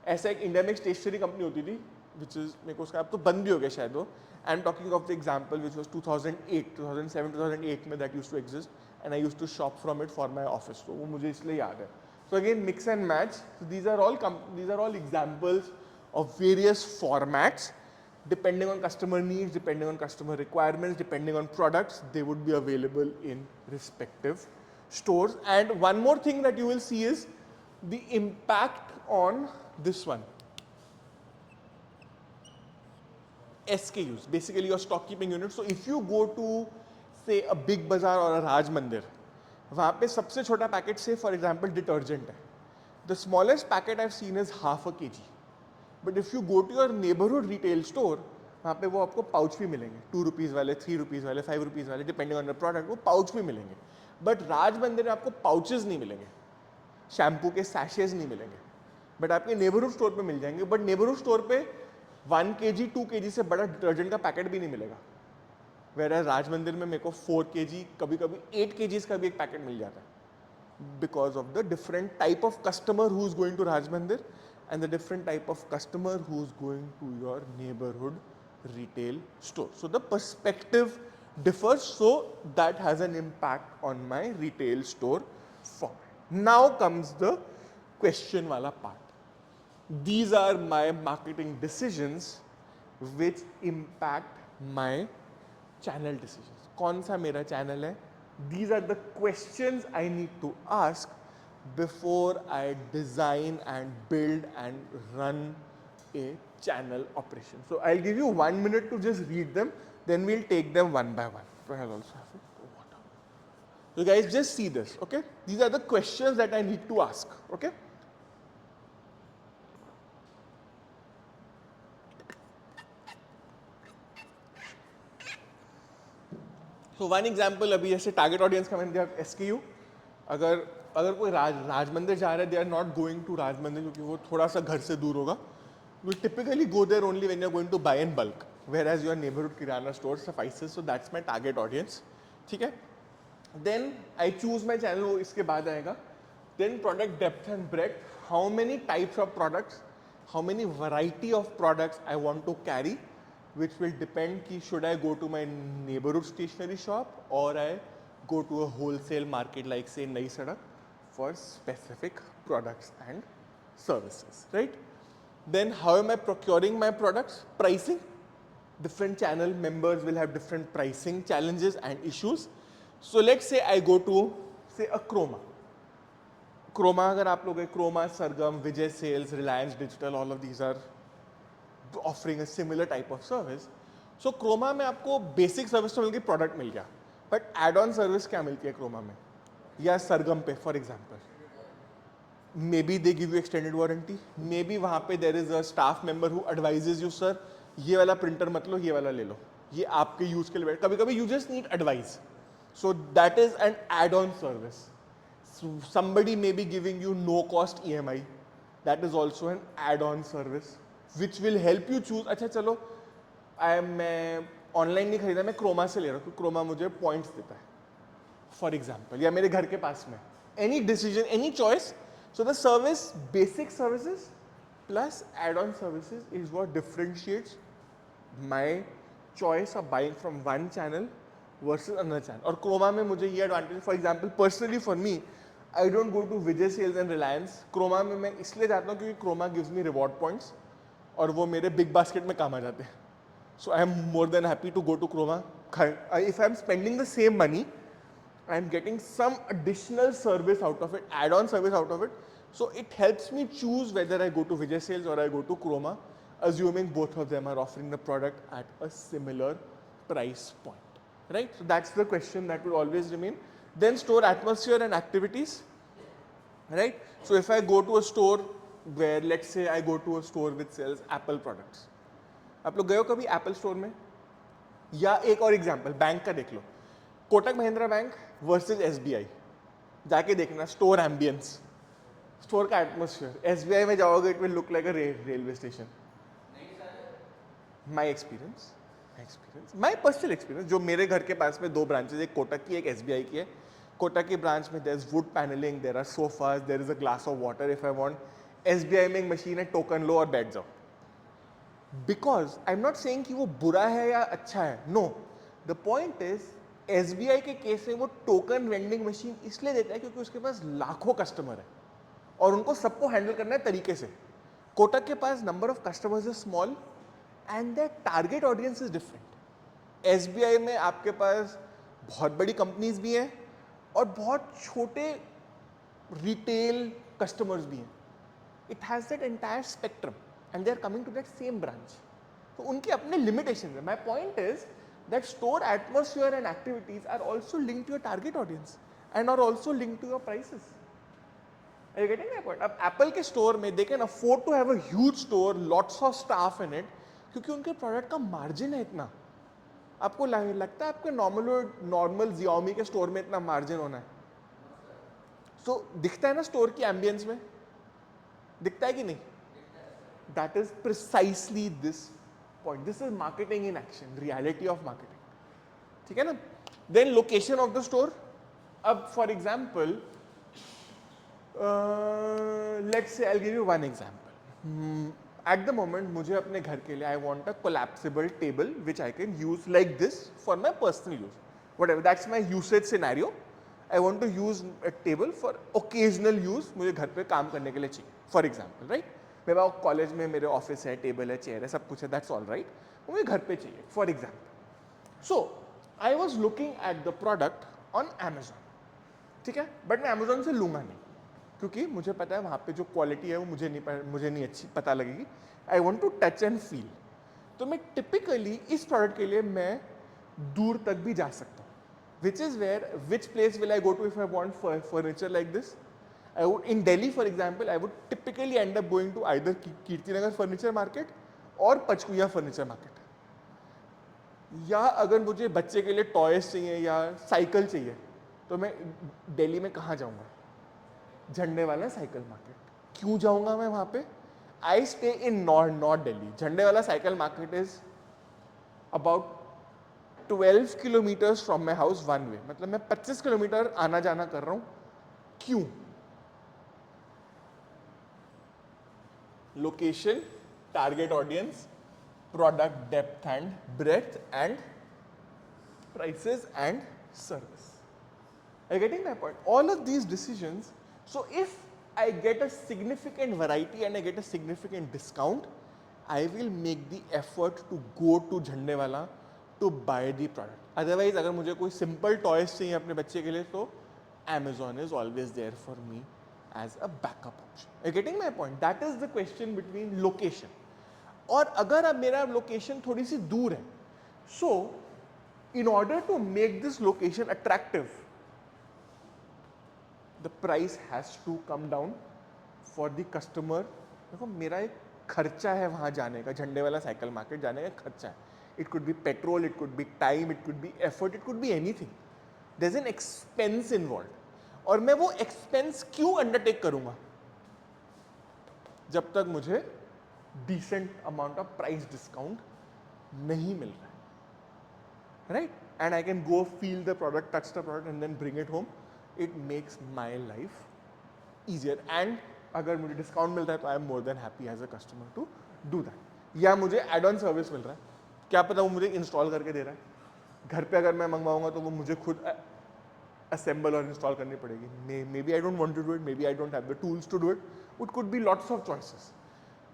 ऐसा एक इंडिया में एक स्टेशनरी कंपनी होती थी, which is, मेरे को उसका अब तो बंद भी हो गया शायद वो. I am talking of the example which was 2008, 2007-2008 में that used to exist, and I used to shop from it for my office. तो वो मुझे इसलिए याद है. So again mix and match. These are all examples of various formats. Depending on customer needs, depending on customer requirements, depending on products, they would be available in respective stores. And one more thing that you will see is the impact on this one. SKUs, basically your stock keeping unit. So if you go to say a Big Bazaar or a Raj Mandir, वहाँ पे सबसे छोटा packet से for example detergent है. The smallest packet I have seen is half a KG. But if you go to your neighbourhood retail store, वहाँ पे वो आपको पाउच भी मिलेंगे, 2 रुपीज़ वाले, 3 रुपीज़ वाले, 5 रुपीज़ वाले, डिपेंडिंग ऑन द प्रोडक्ट, वो पाउच भी मिलेंगे. बट राज मंदिर में आपको पाउचेज नहीं मिलेंगे, शैम्पू के सैशेज नहीं मिलेंगे, बट आपके नेबरहुड स्टोर पे मिल जाएंगे. बट नेबरहुड स्टोर पे 1 kg 2 kg से बड़ा डिटर्जेंट का पैकेट भी नहीं मिलेगा. वेयर राज मंदिर में मेरे को 4 kg, कभी कभी 8 kg का भी एक पैकेट मिल जाता है, because of the different type of customer who is going to Raj Mandir and the different type of customer who is going to your neighborhood retail store. So the perspective differs, so that has an impact on my retail store format. Now comes the question wala part. These are my marketing decisions which impact my channel decisions. कौन सा मेरा channel है? These are the questions I need to ask before I design and build and run a channel operation. So I'll give you 1 minute to just read them, then we'll take them one by one. So I'll also have water. So guys, just see this, okay? These are the questions that I need to ask, okay? So one example, अभी जैसे target audience का मैंने दिया SKU. अगर कोई राज मंदिर जा रहा है, they are not going to Raj Mandir क्योंकि वो थोड़ा सा घर से दूर होगा. We typically go there only when you're going to buy in bulk, whereas your neighborhood kirana store suffices. So that's my target audience. ठीक है? Then I choose my channel, वो इसके बाद आएगा. Then product depth and breadth. How many types of products, how many variety of products I want to carry, which will depend ki should I go to my neighborhood stationery shop or I go to a wholesale market like say Nai Sadak for specific products and services, right? Then how am I procuring my products? Pricing. Different channel members will have different pricing challenges and issues. So let's say I go to say a Croma. Croma अगर आप लोग Croma, Sargam, Vijay Sales, Reliance Digital, all of these are offering a similar type of service. So Croma में आपको basic service तो मिल गई, product मिल गया, but add-on service क्या मिलती है Croma में या Sargam पे for example? Maybe they give you extended warranty. Maybe वहाँ पे there is a staff member who advises you, sir ये वाला printer मत लो, ये वाला ले लो, ये आपके use के लिए. कभी-कभी you just need advice. So that is an add-on service. So somebody may be giving you no-cost EMI. That is also an add-on service, which will help you choose. अच्छा चलो मैं ऑनलाइन नहीं खरीदा, मैं Croma से ले रहा हूँ क्योंकि क्रोमा मुझे पॉइंट्स देता है फॉर एग्जाम्पल, या मेरे घर के पास में. Any decision, any choice. So the service, basic services plus add on services is what differentiates my choice of buying from one channel versus another channel. और क्रोमा में मुझे ये advantage, for example personally for me, I don't go to Vijay Sales and Reliance. Croma में मैं इसलिए जाता हूँ क्योंकि Croma gives me reward points और वो मेरे बिग बास्केट में काम आ जाते हैं. So I am more than happy to go to Croma. If I am spending the same money, I am getting some additional service out of it, add-on service out of it. So it helps me choose whether I go to Vijay Sales or I go to Croma, assuming both of them are offering the product at a similar price point, right? So that's the question that will always remain. Then store atmosphere and activities, right? So if I go to a store where, let's say I go to a store which sells Apple products. आप लोग गए हो कभी Apple store में? या एक और example bank का देख लो, Kotak Mahindra bank versus SBI. जाके देखना स्टोर एम्बियंस, स्टोर का एटमोसफियर. एसबीआई में जाओगे it will look like a railway station. My experience, my personal experience, जो मेरे घर के पास में 2 ब्रांचेज, एक कोटक की एक एसबीआई की है. कोटक की ब्रांच में there is wood panelling, there are sofas, there is a glass of water if I want. SBI में एक मशीन है, टोकन लो और बैठ जाओ. Because I am not saying कि वो बुरा है या अच्छा है, no. The point is SBI के केस में वो टोकन वेंडिंग मशीन इसलिए देता है क्योंकि उसके पास लाखों कस्टमर है और उनको सबको हैंडल करना है तरीके से. कोटक के पास number of customers is small and the target audience is different. SBI में आपके पास बहुत बड़ी कंपनीज भी हैं और बहुत छोटे रिटेल कस्टमर्स भी हैं. It has that entire spectrum and they are coming to that same branch. तो उनके अपने लिमिटेशन है. My point is that store atmosphere and activities are also link to your target audience and are also link to your prices. Are you getting my point? अब Apple के store में they can afford to have a huge store, lots of staff in it, क्योंकि उनके product का margin है इतना. आपको लगता है आपके नॉर्मल Xiaomi के स्टोर में इतना मार्जिन होना है? सो दिखता है ना स्टोर की एम्बियंस में, दिखता है कि नहीं? That is precisely this point. This is marketing in action, reality of marketing. ठीक है ना? Then location of the store. अब for example let's say I give you one example. At the moment मुझे अपने घर के लिए I want a collapsible table which I can use like this for my personal use. Whatever that's my usage scenario. I want to use a table for occasional use. मुझे घर पे काम करने के लिए चाहिए फॉर एग्जाम्पल, राइट? मेरे पास college में मेरे ऑफिस है, टेबल है, चेयर है, सब कुछ है, दैट्स ऑल राइट. मुझे घर पे चाहिए for example. So I was looking at the product on Amazon. ठीक है, बट मैं Amazon से लूंगा नहीं, क्योंकि मुझे पता है वहाँ पे जो क्वालिटी है वो मुझे नहीं अच्छी पता लगेगी. I want to touch and feel. तो मैं टिपिकली इस प्रोडक्ट के लिए मैं दूर तक भी जा सकता हूँ. Which place will I go to if I want furniture like this? I would in Delhi, for example, I would typically end up going to either Kirtinagar Furniture Market और पचकुया फर्नीचर मार्केट. या अगर मुझे बच्चे के लिए toys चाहिए या cycle चाहिए तो मैं दिल्ली में कहाँ जाऊँगा? झंडे वाला साइकिल मार्केट. क्यों जाऊँगा मैं वहाँ पे? I stay in north Delhi. झंडे वाला cycle market is about 12 kilometres from my house one way. मतलब मैं 25 किलोमीटर आना जाना कर रहा हूँ. क्यों? Location, target audience, product depth and breadth, and prices and service. Are you getting my point? All of these decisions. So if I get a significant variety and I get a significant discount, I will make the effort to go to Jhandewala to buy the product. Otherwise, अगर मुझे कोई simple toys चाहिए अपने बच्चे के लिए तो Amazon is always there for me as a backup option. Are you getting my point? That is the question between location. और अगर अब मेरा लोकेशन थोड़ी सी दूर है, so in order to make this location attractive, the price has to come down for the customer. देखो मेरा एक खर्चा है वहाँ जाने का, झंडे वाला साइकिल मार्केट जाने का खर्चा है. It could be petrol, it could be time, it could be effort, it could be anything. There's an expense involved. और मैं वो एक्सपेंस क्यों अंडरटेक करूंगा? जब तक मुझे decent amount of price discount नहीं मिल रहा है, right? And I can go feel the product, touch the product and then bring it home. It makes my life easier. And अगर मुझे डिस्काउंट मिलता है तो I am more than happy as a customer to do that. या मुझे add on service मिल रहा है, क्या पता वो मुझे इंस्टॉल करके दे रहा है. घर पे अगर मैं मंगवाऊंगा तो वो मुझे खुद assemble और install करनी पड़ेगी. Maybe I don't want to do it, maybe I don't have the tools to do it. It could be lots of choices.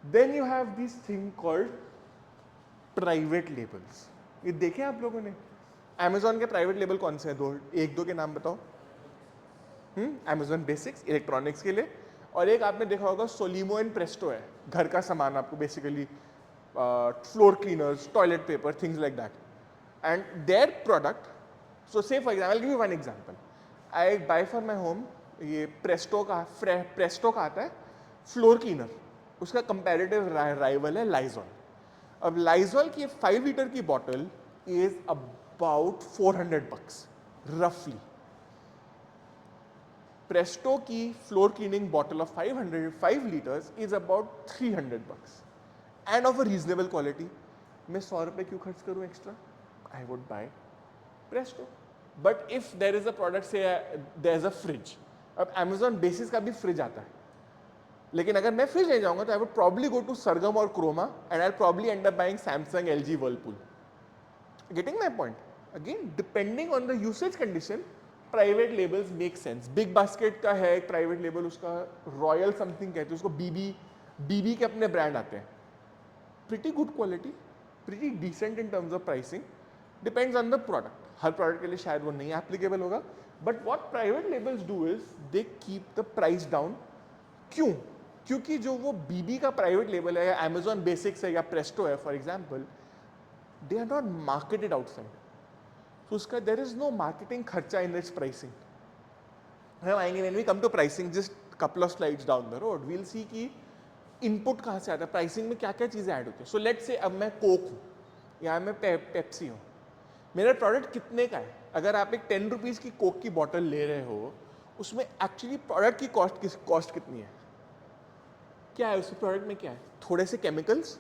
Then you have this thing called private labels. ये देखे आप लोगों ने? Amazon के private label कौन से हैं? एक दो के नाम बताओ. Amazon Basics, इलेक्ट्रॉनिक्स के लिए, और एक आपने देखा होगा Solimo and Presto है, घर का सामान आपको basically floor cleaners, toilet paper, things like that. And their product, so say for example, I'll give you one example. I buy for my home ये प्रेस्टो का आता है फ्लोर क्लीनर. उसका कंपैरेटिव राइवल है लाइजॉल. अब Lysol की 5 litre की bottle is about $400 रफली. प्रेस्टो की floor cleaning bottle of 5 litres is about $300 end of a reasonable quality. मैं 100 रुपये क्यों खर्च करूँ extra? I would buy Presto. But if there is a product, say there is a fridge. अब Amazon Basics का भी fridge आता है, लेकिन अगर मैं फ्रिज ले जाऊंगा तो I would probably go to Sargam और Croma and I probably end up buying Samsung, LG, Whirlpool. Getting my point? Again, depending on the usage condition, private labels make sense. Big Basket का है एक प्राइवेट लेबल, उसका royal something कहते हैं, उसको BB के अपने ब्रांड आते हैं. Pretty good quality, pretty decent in terms of pricing. Depends on the product. Her product के लिए शायद वो नहीं एप्लीकेबल होगा, but what private labels do is they keep the price down. क्यों? क्योंकि जो वो बीबी का प्राइवेट लेबल है या अमेजॉन बेसिक्स है या प्रेस्टो है for example, they are not marketed outside. तो उसका देर इज नो मार्केटिंग खर्चा इन इट्स प्राइसिंग. हम आएंगे when we come to pricing, just couple of slides down the road we'll see कि input कहाँ से आता है, प्राइसिंग में क्या क्या चीज़ें ऐड होती है. सो लेट्स से अब मैं कोक हूँ या मैं पेप्सी हूँ, मेरा प्रोडक्ट कितने का है? अगर आप एक 10 रुपीज़ की कोक की बॉटल ले रहे हो, उसमें एक्चुअली प्रोडक्ट की कॉस्ट कितनी है? क्या है उस प्रोडक्ट में? क्या है? थोड़े से केमिकल्स,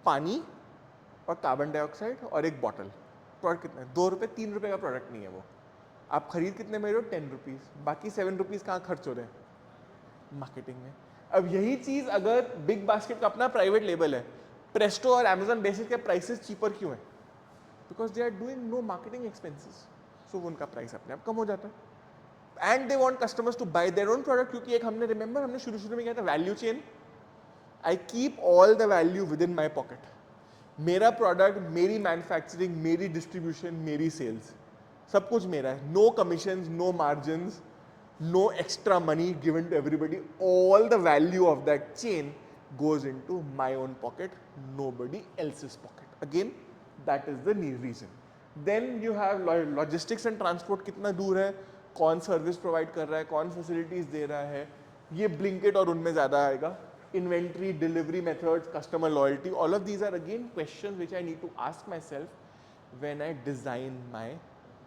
पानी और कार्बन डाइऑक्साइड और एक बॉटल. प्रोडक्ट कितना है? 2 रुपये 3 रुपये का प्रोडक्ट नहीं है वो. आप खरीद कितने में रहे हो? 10 रुपीज़. बाकी 7 रुपीज़ कहाँ खर्च हो रहे हैं? मार्केटिंग में. अब यही चीज़ अगर बिग बास्केट का अपना प्राइवेट लेबल है, प्रेस्टो और अमेजॉन बेसिस के प्राइसेस चीपर क्यों है? Because they are doing no marketing expenses. So उनका प्राइस अपने आप कम हो जाता है. And they want customers to buy their own product, क्योंकि एक हमने शुरू में किया था value chain. I keep all the value within my pocket. मेरा प्रोडक्ट, मेरी मैन्युफैक्चरिंग, मेरी डिस्ट्रीब्यूशन, मेरी सेल्स, सब कुछ मेरा है. No commission, no margin, no extra money given to everybody. All the value of that chain goes in to my own pocket, nobody else's pocket. Again, that is the reason. Then you have logistics and transport. कितना दूर है, कौन service provide कर रहा है, कौन facilities दे रहा है, ये ब्लिंकिट और उनमें ज़्यादा आएगा. Inventory, delivery methods, customer loyalty, all of these are again questions which I need to ask myself when I design my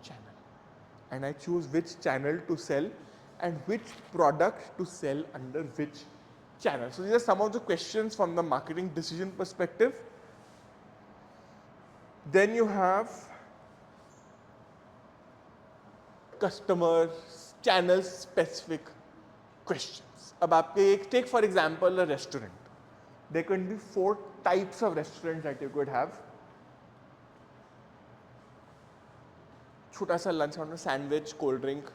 channel. And I choose which channel to sell and which product to sell under which channel. So these are some of the questions from the marketing decision perspective. Then you have customer channel specific questions. अब आपके एक, take for example a restaurant. There can be 4 types of restaurants that you could have. छोटा सा lunch counter, sandwich, cold drink,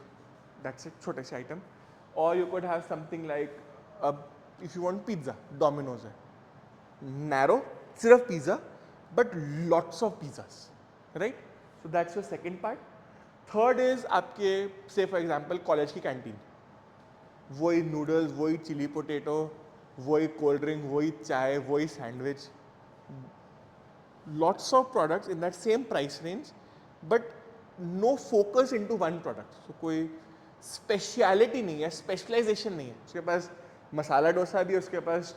that's it, छोटे से item. Or you could have something like if you want pizza, Domino's है. Narrow, सिर्फ pizza, but lots of pizzas, right? So that's your second part. Third is आपके, say for example, college की canteen. वही noodles, वही chilli potato, वही cold drink, वही चाय, वही sandwich. Lots of products in that same price range, but no focus into one product. So कोई speciality नहीं है, स्पेशलाइजेशन नहीं है. उसके पास मसाला डोसा भी है, उसके पास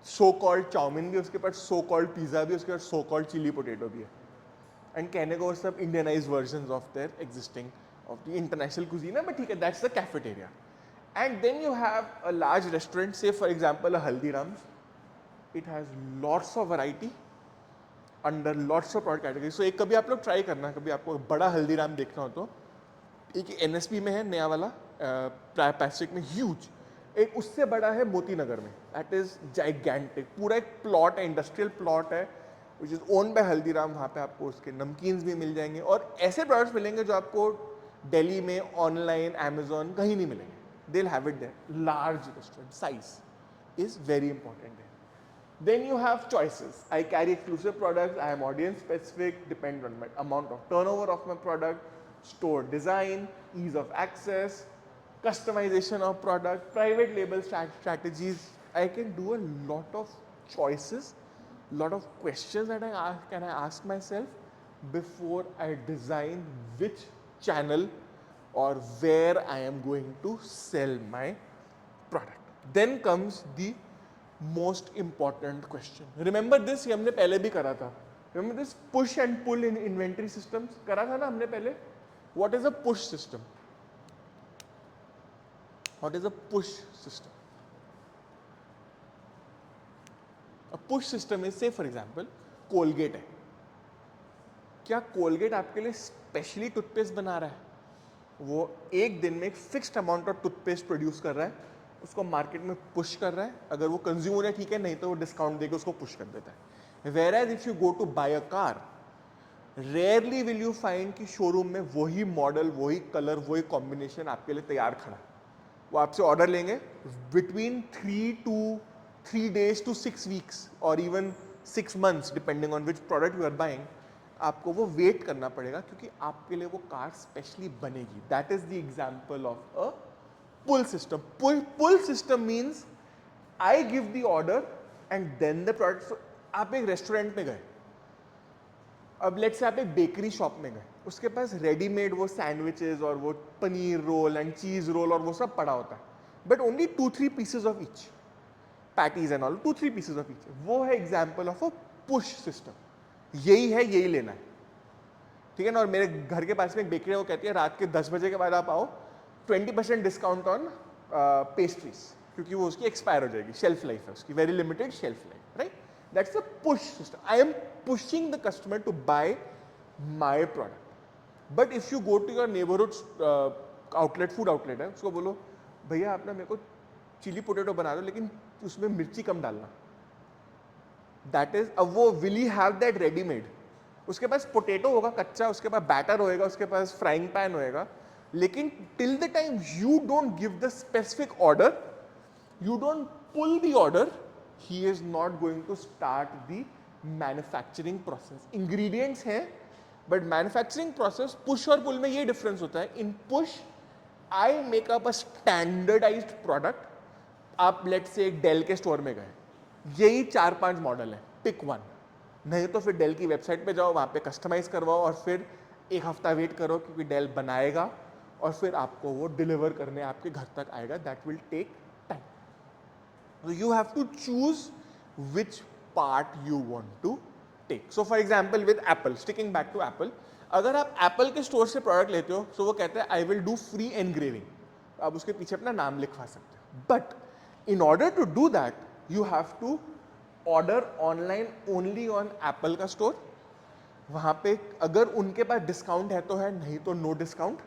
सो कॉल्ड चाउमीन भी, उसके पास सो कॉल्ड पिज़्ज़ा भी, उसके पास सो कॉल्ड चिली पोटैटो भी है. एंड कहने को सब Indianise version of their existing of the international cuisine है, बट ठीक है, that's the cafeteria. And then you have a large restaurant, say for example a Haldiram's. It has lots of variety under lots of product category. So एक कभी आप लोग try करना, कभी आपको बड़ा हल्दीराम देखना हो तो. एक NSP में है नया वाला, पैसिफिक में ह्यूज. एक उससे बड़ा है मोती नगर में, दैट इज जाइगैंटिक. पूरा एक प्लॉट है, इंडस्ट्रियल प्लॉट है, which is own by Haldiram. वहाँ पे आपको उसके नमकीन्स भी मिल जाएंगे और ऐसे प्रोडक्ट्स मिलेंगे जो आपको दिल्ली में ऑनलाइन अमेजोन कहीं नहीं मिलेंगे. They will have it there. Large restaurant, size is very important है. Then you have choices. I carry exclusive products, I am audience specific, depend on my amount of turnover of my product, store design, ease of access, customization of product, private label strategies. I can do a lot of choices, lot of questions that I ask myself before I design which channel or where I am going to sell my product. Then comes the most important question. Remember this, ये हमने पहले भी करा था. Remember this push and pull in inventory systems करा था ना हमने पहले. What is a push system? What is a push system? A push system is, say for example, Colgate है. क्या Colgate आपके लिए स्पेशली टूथपेस्ट बना रहा है? वो एक दिन में एक fixed amount of toothpaste produce कर रहा है, उसको मार्केट में पुश कर रहा है. अगर वो कंज्यूमर है ठीक है, नहीं तो वो डिस्काउंट देकर उसको पुश कर देता है. Where if you go to buy a car, rarely will you find कि शोरूम में वही मॉडल, वही कलर, वही कॉम्बिनेशन आपके लिए तैयार खड़ा. वो आपसे ऑर्डर लेंगे बिटवीन 3 days to 6 weeks और even 6 months depending on which product you are buying. आपको वो वेट करना पड़ेगा क्योंकि आपके लिए वो कार स्पेशली बनेगी. That is the example of a pull system. Pull system means I give the order and then the product. आप एक रेस्टोरेंट में गए, अब लेट्स से आप एक बेकरी शॉप में गए, उसके पास रेडीमेड वो सैंडविचेस और वो पनीर रोल एंड चीज रोल और वो सब पड़ा होता है, but only 2-3 pieces of each, patties and all 2-3 pieces of each. वो है example of a push system. यही है, यही लेना है, ठीक है ना. और मेरे घर के पास में एक बेकरी है, वो कहती है रात के 10 बजे के बाद आप आओ, 20% डिस्काउंट ऑन पेस्ट्रीज, क्योंकि वो उसकी एक्सपायर हो जाएगी, शेल्फ लाइफ है उसकी, very limited shelf life, right. That's a push system. I am pushing the customer to buy my product. But if you go to your neighbourhood outlet, food outlet है, उसको बोलो भैया आप ना मेरे को चिली पोटैटो बना दो लेकिन उसमें मिर्ची कम डालना. दैट इज, अब वो will he have that readymade. उसके पास पोटैटो होगा कच्चा, उसके पास बैटर होएगा, उसके पास फ्राइंग पैन होएगा, लेकिन till the time you don't give the specific order, you don't pull the order, he is not going to start the manufacturing process. Ingredients हैं, but manufacturing process push और pull में ये difference होता है. In push, I make up a standardized product. आप let's say del के store में गए, यही 4-5 मॉडल है, पिक वन. नहीं तो फिर डेल की वेबसाइट पे जाओ, वहाँ पे कस्टमाइज करवाओ और फिर एक हफ्ता वेट करो क्योंकि डेल बनाएगा और फिर आपको वो डिलीवर करने आपके घर तक आएगा. That will take time. So you have to choose which part you want to take. So for example with Apple, sticking back to Apple, अगर आप Apple के स्टोर से प्रोडक्ट लेते हो, so वो कहते हैं I will do free engraving. आप उसके पीछे अपना नाम लिखवा सकते हो. But in order to do that, you have to order online only on Apple का स्टोर. वहाँ पे अगर उनके पास डिस्काउंट है तो है, नहीं तो no discount.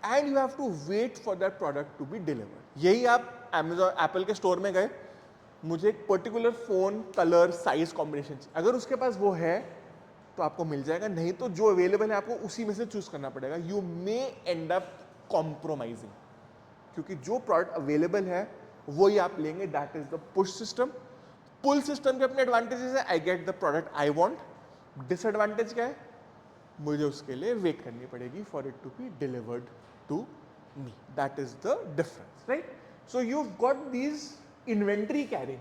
And you have to wait for that product to be delivered. यही आप Amazon एप्पल के स्टोर में गए, मुझे एक particular phone colour size combination चाहिए, अगर उसके पास वो है तो आपको मिल जाएगा, नहीं तो जो अवेलेबल है आपको उसी में से चूज करना पड़ेगा. You may end up compromising, क्योंकि जो प्रोडक्ट अवेलेबल है वही आप लेंगे. That is the push system. Pull system के अपने एडवांटेजेस है, I get the product I want. Disadvantage क्या है, मुझे उसके लिए वेट करनी पड़ेगी for it to be delivered to me. That is the difference, right. So you got these inventory carrying.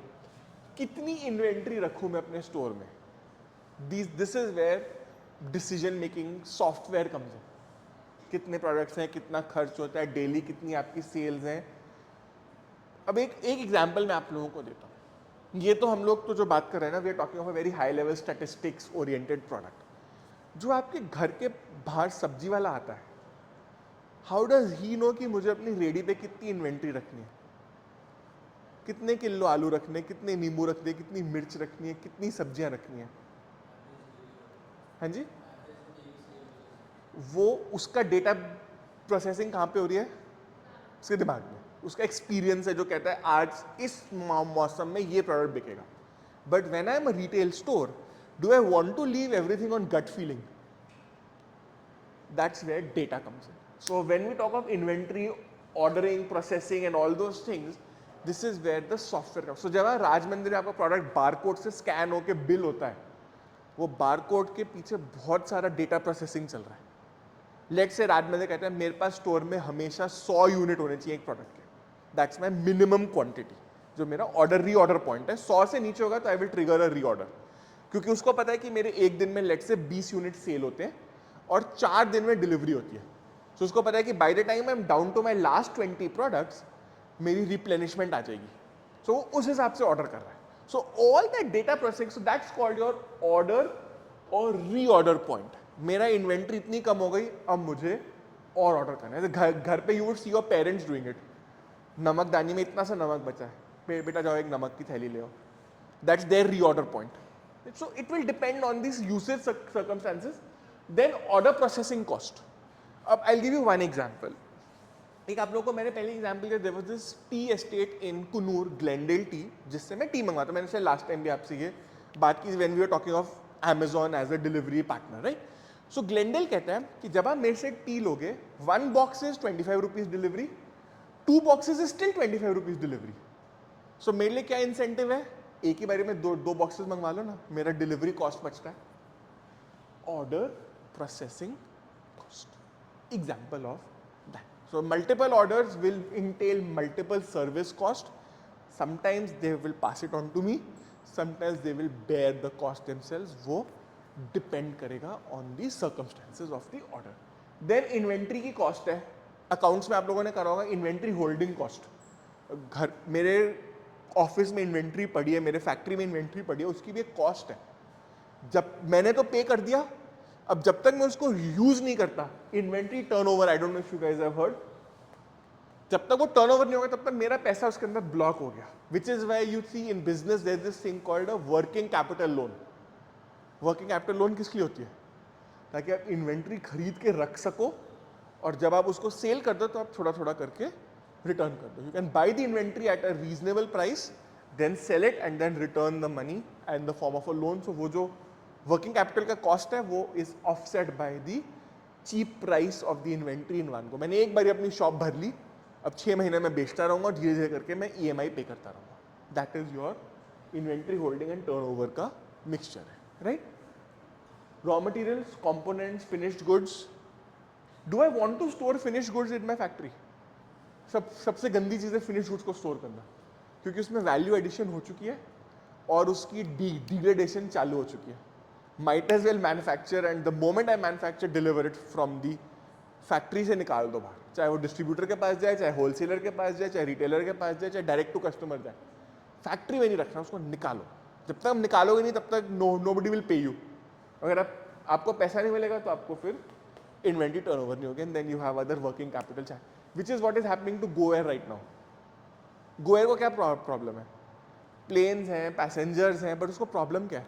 कितनी इन्वेंट्री रखूं मैं अपने स्टोर में, this is where decision making software comes in. कितने प्रोडक्ट्स हैं, कितना खर्च होता है डेली, कितनी आपकी सेल्स हैं. अब एक एग्जांपल मैं आप लोगों को देता हूँ. ये तो हम लोग तो जो बात कर रहे हैं ना, we are talking of a very high level statistics oriented product. जो आपके घर के बाहर सब्जी वाला आता है, हाउ डज ही नो कि मुझे अपनी रेडी पे कितनी इन्वेंट्री रखनी है, कितने किलो आलू रखने, कितने नींबू रखने, कितनी मिर्च रखनी है, कितनी सब्जियां रखनी है. हाँ जी, वो उसका डेटा प्रोसेसिंग कहाँ पे हो रही है, उसके दिमाग में. उसका एक्सपीरियंस है जो कहता है आज इस मौसम में ये प्रोडक्ट बिकेगा. But when I am a retail store, do I want to leave everything on gut feeling? That's where data comes in. So when we talk of inventory, ordering, processing and all those things, this is where the software comes. So जब राज मंदिर में आपका product barcode से scan होके bill होता है, वो barcode के पीछे बहुत सारा डेटा प्रोसेसिंग चल रहा है. लेट्स से राज मंदिर कहते हैं मेरे पास स्टोर में हमेशा 100 यूनिट होने चाहिए एक प्रोडक्ट के. दैट्स माई मिनिमम क्वांटिटी, जो मेरा ऑर्डर रीऑर्डर पॉइंट है. 100 से नीचे होगा तो I will trigger a reorder, क्योंकि उसको पता है कि मेरे एक दिन में लेट्स से 20 यूनिट सेल होते हैं और 4 दिन में डिलीवरी होती है. तो उसको पता है कि by the time I am down to my last 20 products, मेरी रिप्लेनिशमेंट आ जाएगी. सो उस हिसाब से ऑर्डर कर रहा है. So all that data processing, so that's called your order और रीऑर्डर पॉइंट. मेरा इन्वेंट्री इतनी कम हो गई, अब मुझे और ऑर्डर करना है. घर पे you would see your parents doing it. नमकदानी में इतना सा नमक बचा है, बेटा जाओ एक नमक की थैली ले आओ. That's their reorder point. So it will depend on this usage circumstances. Then order processing cost. अब I give you one example. एक आप लोगों को मैंने पहले एग्जाम्पल दिया, there was this tea estate in Coonoor, Glendale tea, जिससे मैं टी मंगवाता. मैंने से लास्ट टाइम भी आपसे ये बात की when we are talking of Amazon as a delivery partner, right. So Glendale कहता है कि जब आप मेरे से टी लोगे, 1 box is 25 rupees delivery, 2 boxes is still 25 rupees delivery. So मेरे लिए क्या इंसेंटिव है, एक ही बारी में दो बॉक्सेस मंगवा लो ना, मेरा डिलीवरी कॉस्ट बचता है. order processing cost. Example of that. So multiple orders will entail multiple service cost. Sometimes they will pass it on to me, sometimes they will bear the cost themselves. वो depend करेगा on the circumstances of the order. Then inventory की cost है. Accounts में आप लोगों ने करा होगा inventory holding cost. घर मेरे ऑफिस में इन्वेंट्री पड़ी है, मेरे फैक्ट्री में इन्वेंट्री पड़ी है, उसकी भी एक कॉस्ट है. जब मैंने तो पे कर दिया, अब जब तक मैं उसको यूज नहीं करता, inventory turnover, I don't know if you guys have heard, जब तक वो टर्नओवर नहीं होगा तब तक मेरा पैसा उसके अंदर ब्लॉक हो गया. Which is why you see in business there is this thing called a working capital loan. Working capital loan किस लिए होती है? ताकि आप इन्वेंट्री खरीद के रख सको और जब आप उसको सेल कर दो तो आप थोड़ा थोड़ा करके रिटर्न कर दो. You can buy the inventory at a reasonable price, then sell it and then return the money and the form of a loan. So वो जो वर्किंग कैपिटल का कॉस्ट है वो is offset by the cheap price of the inventory in one. को मैंने एक बार अपनी shop भर ली, अब 6 महीने में बेचता रहूंगा, धीरे धीरे करके मैं EMI पे करता रहूंगा. That is your inventory holding and turnover का मिक्सचर है, right? Raw materials, components, finished goods. Do I want to store finished goods in my factory? सबसे गंदी चीज़ है फिनिश गुड्स को स्टोर करना, क्योंकि उसमें वैल्यू एडिशन हो चुकी है और उसकी डिग्रेडेशन चालू हो चुकी है. Might as well manufacture and the moment I manufacture deliver it from the factory से निकाल दो बाहर, चाहे वो डिस्ट्रीब्यूटर के पास जाए, चाहे होलसेलर के पास जाए, चाहे रिटेलर के पास जाए, चाहे डायरेक्ट टू कस्टमर जाए. फैक्ट्री में नहीं रखना, उसको निकालो. जब तक आप निकालोगे नहीं तब तक नोबडी विल पे यू. अगर आपको पैसा नहीं मिलेगा तो आपको फिर इन्वेंट्री टर्नओवर नहीं होगा, and then you have other working capital चाहे, which is what is happening to GoAir right now. GoAir को क्या प्रॉब्लम है? प्लेन्स हैं, पैसेंजर्स हैं, बट उसको प्रॉब्लम क्या है?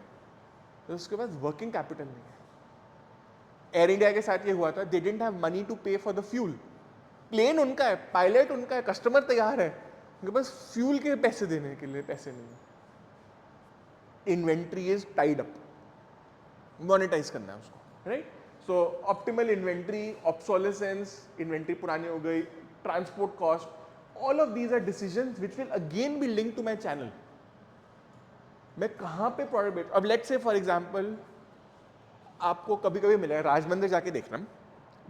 तो उसके पास वर्किंग कैपिटल नहीं है. एयर इंडिया के साथ ये हुआ था, they didn't have money to pay for the fuel. Plane उनका है, पायलट उनका है, कस्टमर तैयार है, उनके पास फ्यूल के पैसे देने के लिए पैसे नहीं है. Inventory is tied up, monetize करना है उसको, right? So optimal inventory, obsolescence, inventory पुरानी हो गई, transport cost, all of these are decisions which will again be linked to my channel. मैं कहाँ पे प्रोडक्ट बेच, अब लेट्स से फॉर एग्जांपल आपको कभी कभी मिलेगा, राजमंदिर जाके देखना,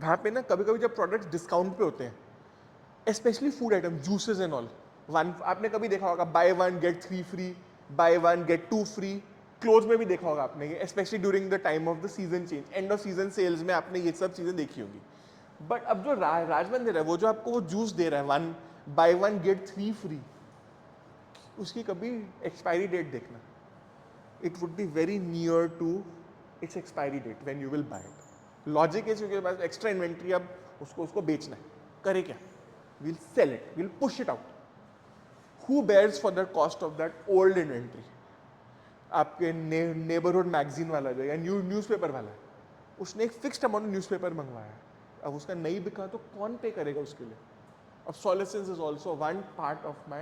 वहाँ पे ना कभी कभी जब प्रोडक्ट्स डिस्काउंट पे होते हैं, specially food item, juices and all, आपने कभी देखा होगा buy 1 get 3 free, buy 1 get 2 free. Cloth में भी देखा होगा आपने, specially during the time of the season change, end of season sales में आपने ये सब चीज़ें देखी होगी. बट अब जो राजमंदिर है, वो जो आपको वो जूस दे रहा है 1 बाय 1 गेट 3 फ्री, उसकी कभी एक्सपायरी डेट देखना. It would be very near to its expiry date when you will buy it. Logic is क्योंकि पास एक्स्ट्रा इन्वेंट्री, अब उसको बेचना है, करे क्या? Will sell it, will push it out. Who bears for the cost of that old inventory? आपके neighbourhood magazine वाला जो है, न्यूज़पेपर वाला है, उसने एक फिक्स्ड अमाउंट न्यूज़पेपर मंगवाया है, अब उसका नहीं बिका तो कौन पे करेगा उसके लिए? Obsolescence is also one part of my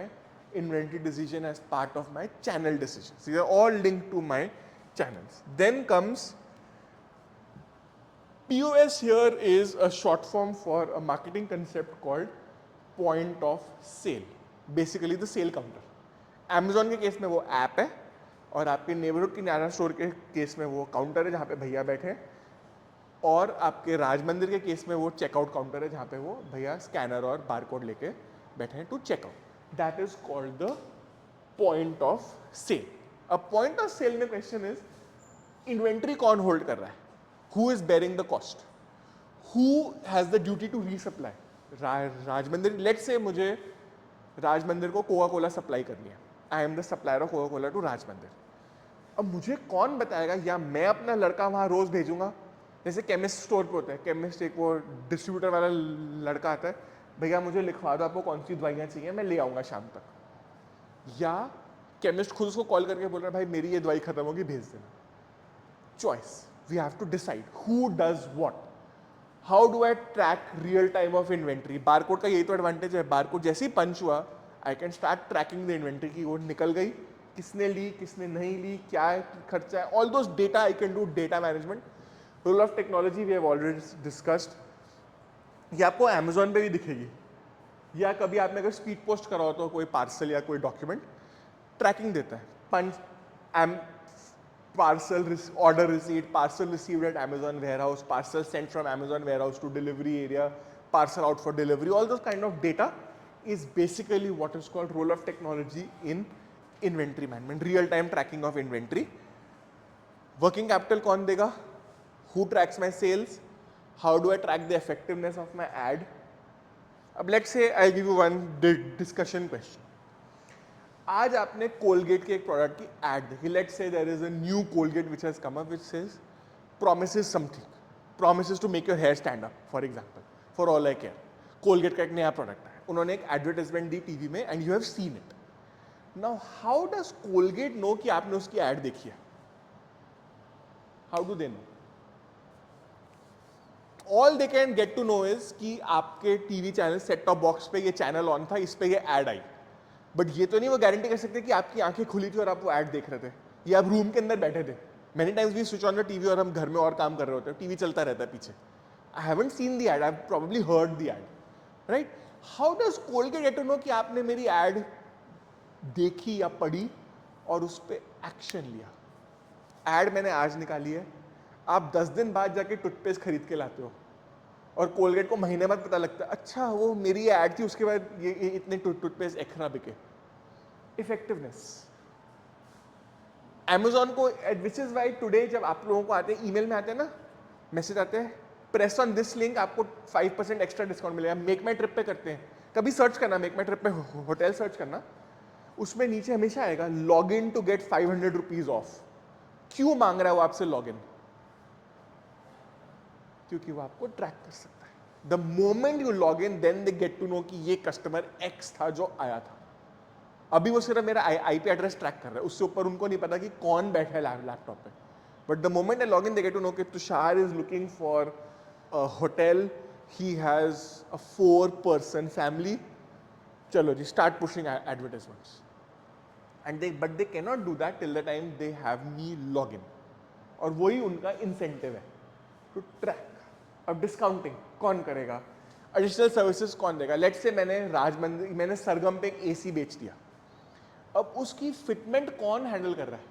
inventory decision as part of my channel decisions. These are all linked to my channels. Then comes POS. Here is a short form for a marketing concept called point of sale. Basically the sale counter. Amazon के case में वो app है और आपके neighbourhood की नारा store के case में वो काउंटर है जहाँ पे भैया बैठे हैं, और आपके राजमंदिर के केस में वो चेकआउट काउंटर है जहाँ पे वो भैया स्कैनर और बारकोड लेके बैठे हैं to checkout. That is called the point of sale. अब पॉइंट ऑफ सेल में क्वेश्चन इज, इन्वेंट्री कौन होल्ड कर रहा है? Who is bearing the cost? Who has the duty to resupply? Rajmandir, let's say मुझे राजमंदिर को कोका कोला सप्लाई करनी है, I am the supplier of Coca Cola to Rajmandir. अब मुझे कौन बताएगा, या मैं अपना लड़का वहाँ रोज भेजूंगा, जैसे केमिस्ट स्टोर पे होता है, केमिस्ट एक वो डिस्ट्रीब्यूटर वाला लड़का आता है, भैया मुझे लिखवा दो आपको कौन सी दवाइयाँ चाहिए, मैं ले आऊँगा शाम तक. या केमिस्ट खुद उसको कॉल करके बोल रहा है भाई मेरी ये दवाई खत्म होगी भेज देना. Choice, we have to decide who does what. How do I track real time of inventory? Barcode का यही तो एडवांटेज है, बारकोड जैसे ही पंच हुआ I can start tracking the inventory की वो निकल गई, किसने ली किसने नहीं ली, क्या खर्चा है, all those data I can do data management. Role of technology we have already discussed. ये आपको अमेजोन पे भी दिखेगी, या कभी आपने अगर स्पीड पोस्ट करा हो तो कोई पार्सल या कोई डॉक्यूमेंट ट्रैकिंग देता है. पंच order receipt, parcel received at Amazon warehouse, parcel sent from Amazon warehouse to delivery area, parcel out for delivery. All those kind of data is basically what is called role of technology in inventory management, real-time tracking of inventory. Working capital कौन देगा? Who tracks my sales? How do I track the effectiveness of my ad? अब let's say I'll give you one discussion question. आज आपने Colgate के एक product की add देखी. Let's say there is a new Colgate which has come up which says promises something, promises to make your hair stand up, for example, for all I care. Colgate का एक नया product है, उन्होंने एक advertisement दी TV में and you have seen it. Now how does Colgate know कि आपने उसकी एड देखी है? How do they know? All they can get to know is कि आपके TV channel set top box पे ये चैनल ऑन था, इस पे ये एड आई. बट ये तो नहीं वो गारंटी कर सकते कि आपकी आंखें खुली थी और आप वो ऐड देख रहे थे, या आप रूम के अंदर बैठे थे. Many times we switch on the TV और हम घर में और काम कर रहे होते हैं, टीवी चलता रहता है पीछे. I haven't seen the ad, I have probably heard the ad, right? How does Colgate get to know कि आपने मेरी एड देखी या पढ़ी और उस पर एक्शन लिया? एड मैंने आज निकाली है, आप 10 दिन बाद जाके टूथपेस्ट खरीद के लाते हो और कोलगेट को महीने बाद पता लगता है अच्छा वो मेरी एड थी, उसके बाद ये इतने टूथपेस्ट एक्स्ट्रा बिके. इफेक्टिवनेस Amazon को, विच इज वाई टुडे जब आप लोगों को आते हैं ईमेल में आते हैं ना, मैसेज आते हैं प्रेस ऑन दिस लिंक, आपको 5% एक्स्ट्रा डिस्काउंट मिलेगा. मेक माई ट्रिप पे करते हैं, कभी सर्च करना मेक माई ट्रिप पे होटल सर्च करना, उसमें नीचे हमेशा आएगा log in to get 500 rupees off. क्यों मांग रहा है वो आपसे लॉग इन? क्योंकि वो आपको ट्रैक कर सकता है. The moment you log in then they get to know कि ये कस्टमर एक्स था जो आया था. अभी वो सिर्फ मेरा आईपी एड्रेस ट्रैक कर रहा है, उससे ऊपर उनको नहीं पता कि कौन बैठा है लैपटॉप पे. But the moment I log in they get to know कि Tushar is looking for a hotel, he has a 4-person family. चलो जी, start pushing advertisements. And they but they can not do that till the time they have me log in. और वही उनका incentive है to track. अब discounting कौन करेगा? Additional services कौन देगा? लेट्स से मैंने सरगम पे एक एसी बेच दिया, अब उसकी फिटमेंट कौन हैंडल कर रहा है?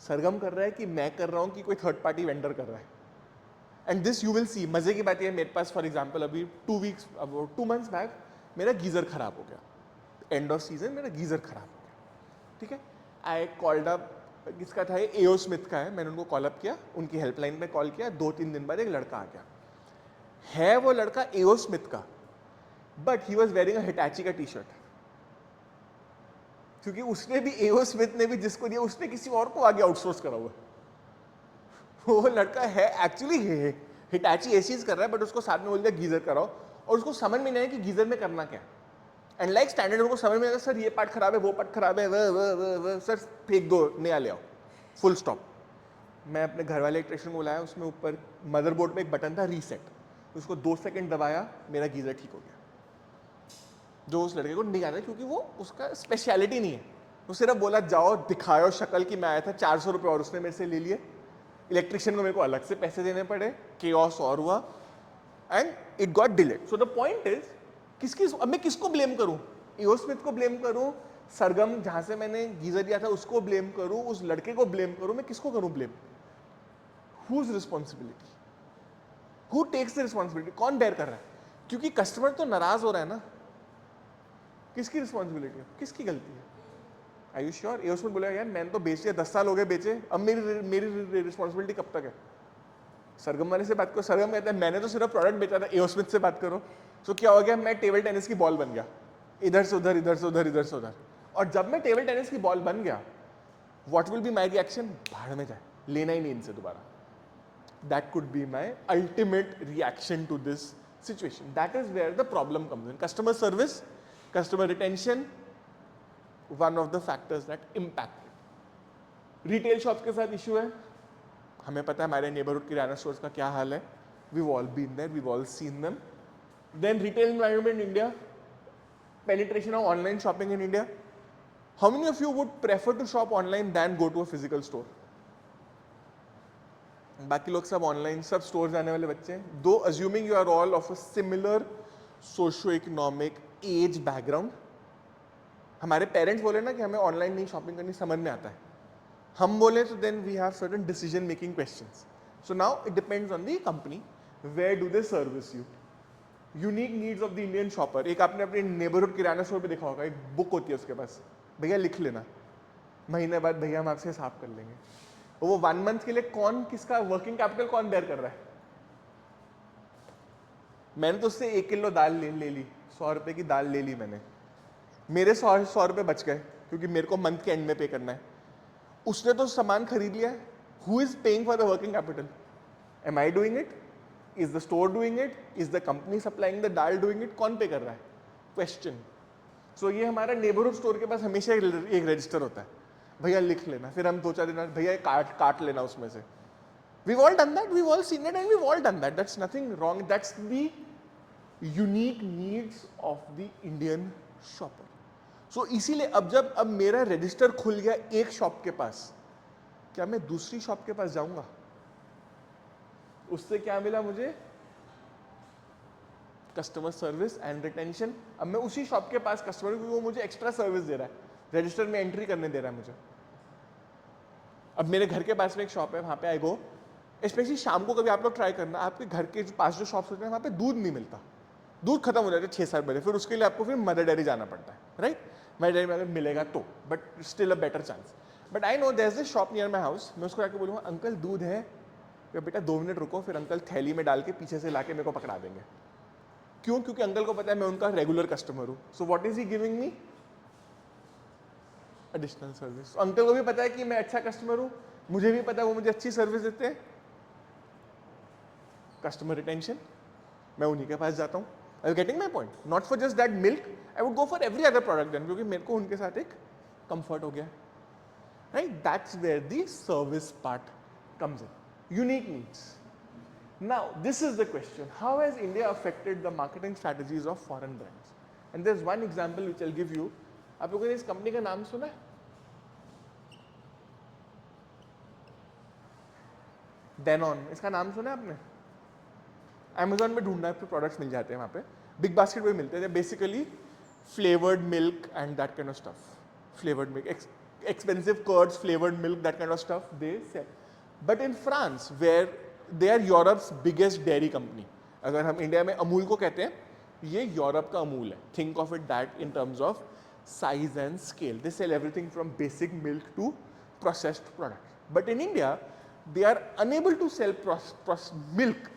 सरगम कर रहा है कि मैं कर रहा हूं कि कोई थर्ड पार्टी वेंडर कर रहा है? And this you will see. मजे की बात यह है, मेरे पास फॉर एग्जांपल अभी 2 months बैक मेरा गीजर खराब हो गया. एंड ऑफ सीजन मेरा गीजर खराब हो गया, ठीक है. आई कॉल्ड अप, किसका था ये? एओ स्मिथ का है. मैंने उनको कॉल अप किया, उनकी हेल्पलाइन पे कॉल किया. 2-3 दिन बाद एक लड़का आ गया. है वो लड़का एओ स्मिथ का, but he was wearing a Hitachi का टी शर्ट. क्योंकि उसने भी, एओ स्मिथ ने भी जिसको दिया उसने किसी और को आगे आउटसोर्स करा हुआ. वो लड़का है एक्चुअली हिटैची एसीज कर रहा है, बट उसको साथ में बोल दिया गीजर कराओ, और उसको समझ में नहीं आया कि गीजर में करना क्या. एंड लाइक स्टैंडर्ड उनको समझ में आया, सर ये पार्ट खराब है, वो पार्ट खराब है, सर फेंक दो, नया ले आओ, फुल स्टॉप. मैं अपने घर वाले इलेक्ट्रिशियन को बुलाया, उसमें ऊपर मदरबोर्ड में एक बटन था रीसेट, उसको 2 सेकंड दबाया, मेरा गीजर ठीक हो गया. जो उस लड़के को नहीं आता, क्योंकि वो उसका स्पेशलिटी नहीं है. वो सिर्फ बोला जाओ दिखाओ शक्ल की मैं आया था, 400 रुपये और उसने मेरे से ले लिए. इलेक्ट्रिशियन को मेरे को अलग से पैसे देने पड़े, केओस और हुआ, and it got delayed. So the point is, अब मैं किसको ब्लेम करूं? एओ स्मिथ को ब्लेम करूं, सरगम जहां से मैंने गीजर लिया था उसको ब्लेम करूं, उस लड़के को ब्लेम करूं, मैं किसको करूं blame? Whose responsibility? Who takes the responsibility? कौन बेयर कर रहा है? क्योंकि कस्टमर तो नाराज हो रहा है ना. किसकी रिस्पॉन्सिबिलिटी है? किसकी गलती है? आई यू श्योर? एओ स्मिथ बोलेगा यार मैंने तो बेच दिया, 10 साल हो गए बेचे, अब मेरी रिस्पॉन्सिबिलिटी कब तक है? सरगम वाले से बात करो. सरगम कहता है मैंने तो सिर्फ प्रोडक्ट बेचा था. एओ स्मिथ से बात करो. तो क्या हो गया? मैं टेबल टेनिस की बॉल बन गया, इधर से उधर, इधर से उधर, इधर से उधर. और जब मैं टेबल टेनिस की बॉल बन गया, what will be my reaction? भाड़ में जाए, लेना ही नहीं इनसे दोबारा. That could be my ultimate reaction to this situation. That is where the problem comes in. Customer service, customer retention, one of the factors that impact it. Retail shops के साथ इशू है, हमें पता है हमारे नेबरहुड किराना stores का क्या हाल है. we've all been there, we've all seen them. Then retail environment in India, penetration of online shopping in India. How many of you would prefer to shop online than go to a physical store? बाकी लोग सब online, सब store जाने वाले बच्चे हैं. दो assuming you are all of a similar socio-economic age background. हमारे पेरेंट्स बोले ना कि हमें ऑनलाइन नहीं शॉपिंग करनी, समझ में आता है. हम बोले तो then we have certain decision making questions. So now it depends on the company, where do they service you. Unique needs of the Indian shopper. एक आपने अपने नेबरहुड किराना स्टोर पे देखा होगा, एक बुक होती है उसके पास, भैया लिख लेना, महीने बाद भैया हम आपसे हिसाब कर लेंगे. वो 1 मंथ के लिए कौन, किसका वर्किंग कैपिटल कौन बेयर कर रहा है? मैंने तो उससे 1 किलो दाल ले ली, 100 रुपए की दाल ले ली मैंने, मेरे 100 रुपए बच गए क्योंकि मेरे को मंथ के एंड में पे करना है. उसने तो सामान खरीद लिया. Who is paying for the working capital? Am I doing it? Is the store doing it? Is the company supplying the dal doing it? कौन पे कर रहा है? क्वेश्चन. सो ये हमारा नेबरहुड स्टोर के पास हमेशा एक रजिस्टर होता है, भैया लिख लेना, फिर हम 2-4 दिन भैया काट लेना उसमें से. We've all done that, we've all seen it, and we've all done that. That's nothing wrong. That's the unique needs of the Indian shopper. So इसीलिए अब मेरा रजिस्टर खुल गया एक शॉप के पास, क्या मैं दूसरी शॉप के पास जाऊंगा? उससे क्या मिला मुझे? Customer service and retention. अब मैं उसी शॉप के पास कस्टमर, क्योंकि वो मुझे एक्स्ट्रा सर्विस दे रहा है, रजिस्टर में एंट्री करने दे रहा है मुझे. अब मेरे घर के पास में एक शॉप है, वहां पे आई गो. स्पेशली शाम को कभी आप लोग ट्राई करना, आपके घर के पास जो शॉप्स होते हैं वहाँ पे दूध नहीं मिलता, दूध खत्म हो जाता है 6-7 बजे, फिर उसके लिए आपको फिर मदर डेयरी जाना पड़ता है, राइट? मदर डेयरी में अगर मिलेगा तो, but still a better chance. But I know there is this shop near my house. मैं उसको जाकर बोलूँगा, अंकल दूध है? या बेटा 2 मिनट रुको, फिर अंकल थैली में डाल के पीछे से ला के मेरे को पकड़ा देंगे. क्यों? क्योंकि अंकल को पता है मैं उनका रेगुलर कस्टमर हूँ. So what is he giving me? Additional service. Uncle को भी पता है कि मैं अच्छा कस्टमर हूँ, मुझे भी पता है वो मुझे अच्छी सर्विस देते हैं. कस्टमर रिटेंशन, मैं उन्हीं के पास जाता हूँ. Are you getting my point? Not for just that milk, I would go for every other product then, क्योंकि मेरे को उनके साथ एक comfort हो गया, right? That's where the service part comes in. Unique needs. Now, this is the question: how has India affected the marketing strategies of foreign brands? And there's one example which I'll give you. आप लोगों ने इस company का नाम सुना है? Danone. इसका नाम सुना है आपने? Amazon में ढूंढना है, प्रोडक्ट्स मिल जाते हैं वहाँ पे, बिग बास्केट में मिलते हैं. Basically flavoured milk and that kind of stuff, flavoured milk, expensive curds, flavoured milk, that kind of stuff they sell. But in France, where they are Europe's biggest dairy company, अगर हम India में अमूल को कहते हैं, ये Europe का अमूल है. Think of it that in terms of size and scale. They sell everything from basic milk to processed product. But in India they are unable to sell milk,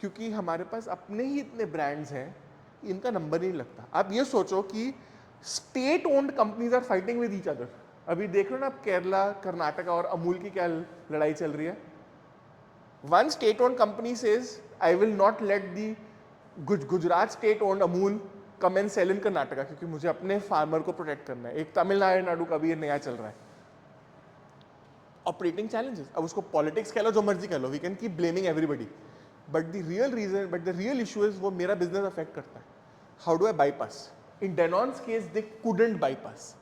क्योंकि हमारे पास अपने ही इतने ब्रांड्स हैं, इनका नंबर नहीं लगता. आप ये सोचो कि state owned companies are fighting with each other. अभी देख लो ना, आप केरला, कर्नाटका और अमूल की क्या लड़ाई चल रही है. One state owned company says I will not let the Gujarat state owned Amul come and sell in Karnataka, क्योंकि मुझे अपने फार्मर को प्रोटेक्ट करना है. एक तमिलनाडु का भी ये नया चल रहा है. Operating challenges. अब उसको पॉलिटिक्स कह लो, जो मर्जी कह लो, we can keep blaming everybody. But the real issue is वो मेरा बिजनेस अफेक्ट करता है. How do I bypass? In Danone's case they couldn't bypass.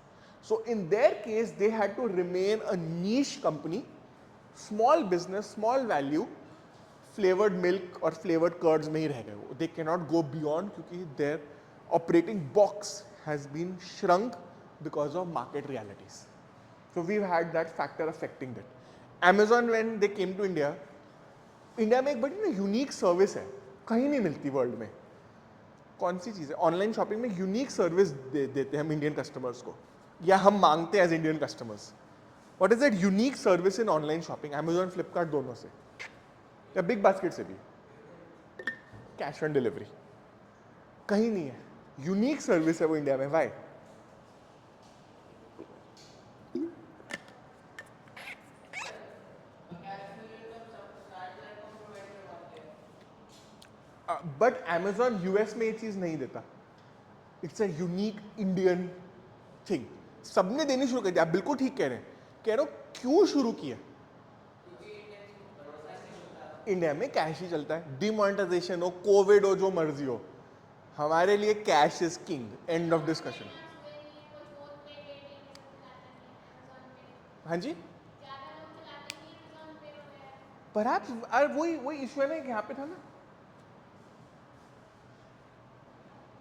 So in their case they had to remain a niche company, small business, small value, flavoured milk और flavoured curds में ही रह गए. They can not go beyond, क्योंकि their operating box has been shrunk because of market realities. So we had that factor affecting that. Amazon when they came to India, India में एक बड़ी ना unique service है, कहीं नहीं मिलती world में. कौन सी चीज़ है? ऑनलाइन शॉपिंग में यूनिक सर्विस देते हैं हम इंडियन कस्टमर्स को, या हम मांगते हैं as Indian customers. What is that unique service in online shopping? Amazon, Flipkart दोनों से, या बिग बास्केट से भी, कैश ऑन डिलीवरी. कहीं नहीं है. यूनिक सर्विस है वो इंडिया में. वाई? बट Amazon यूएस में ये चीज नहीं देता. It's a unique Indian thing. सबने देनी शुरू कर दिया. आप बिल्कुल ठीक कह रहे हैं. कह रहे हो क्यों शुरू किया? इंडिया में कैश ही चलता है. डिमोनेटाइजेशन हो, कोविड हो, जो मर्जी हो, हमारे लिए cash is king. End of discussion. हाँ जी, परहैप्स वही इशू है ना, यहाँ पे था ना,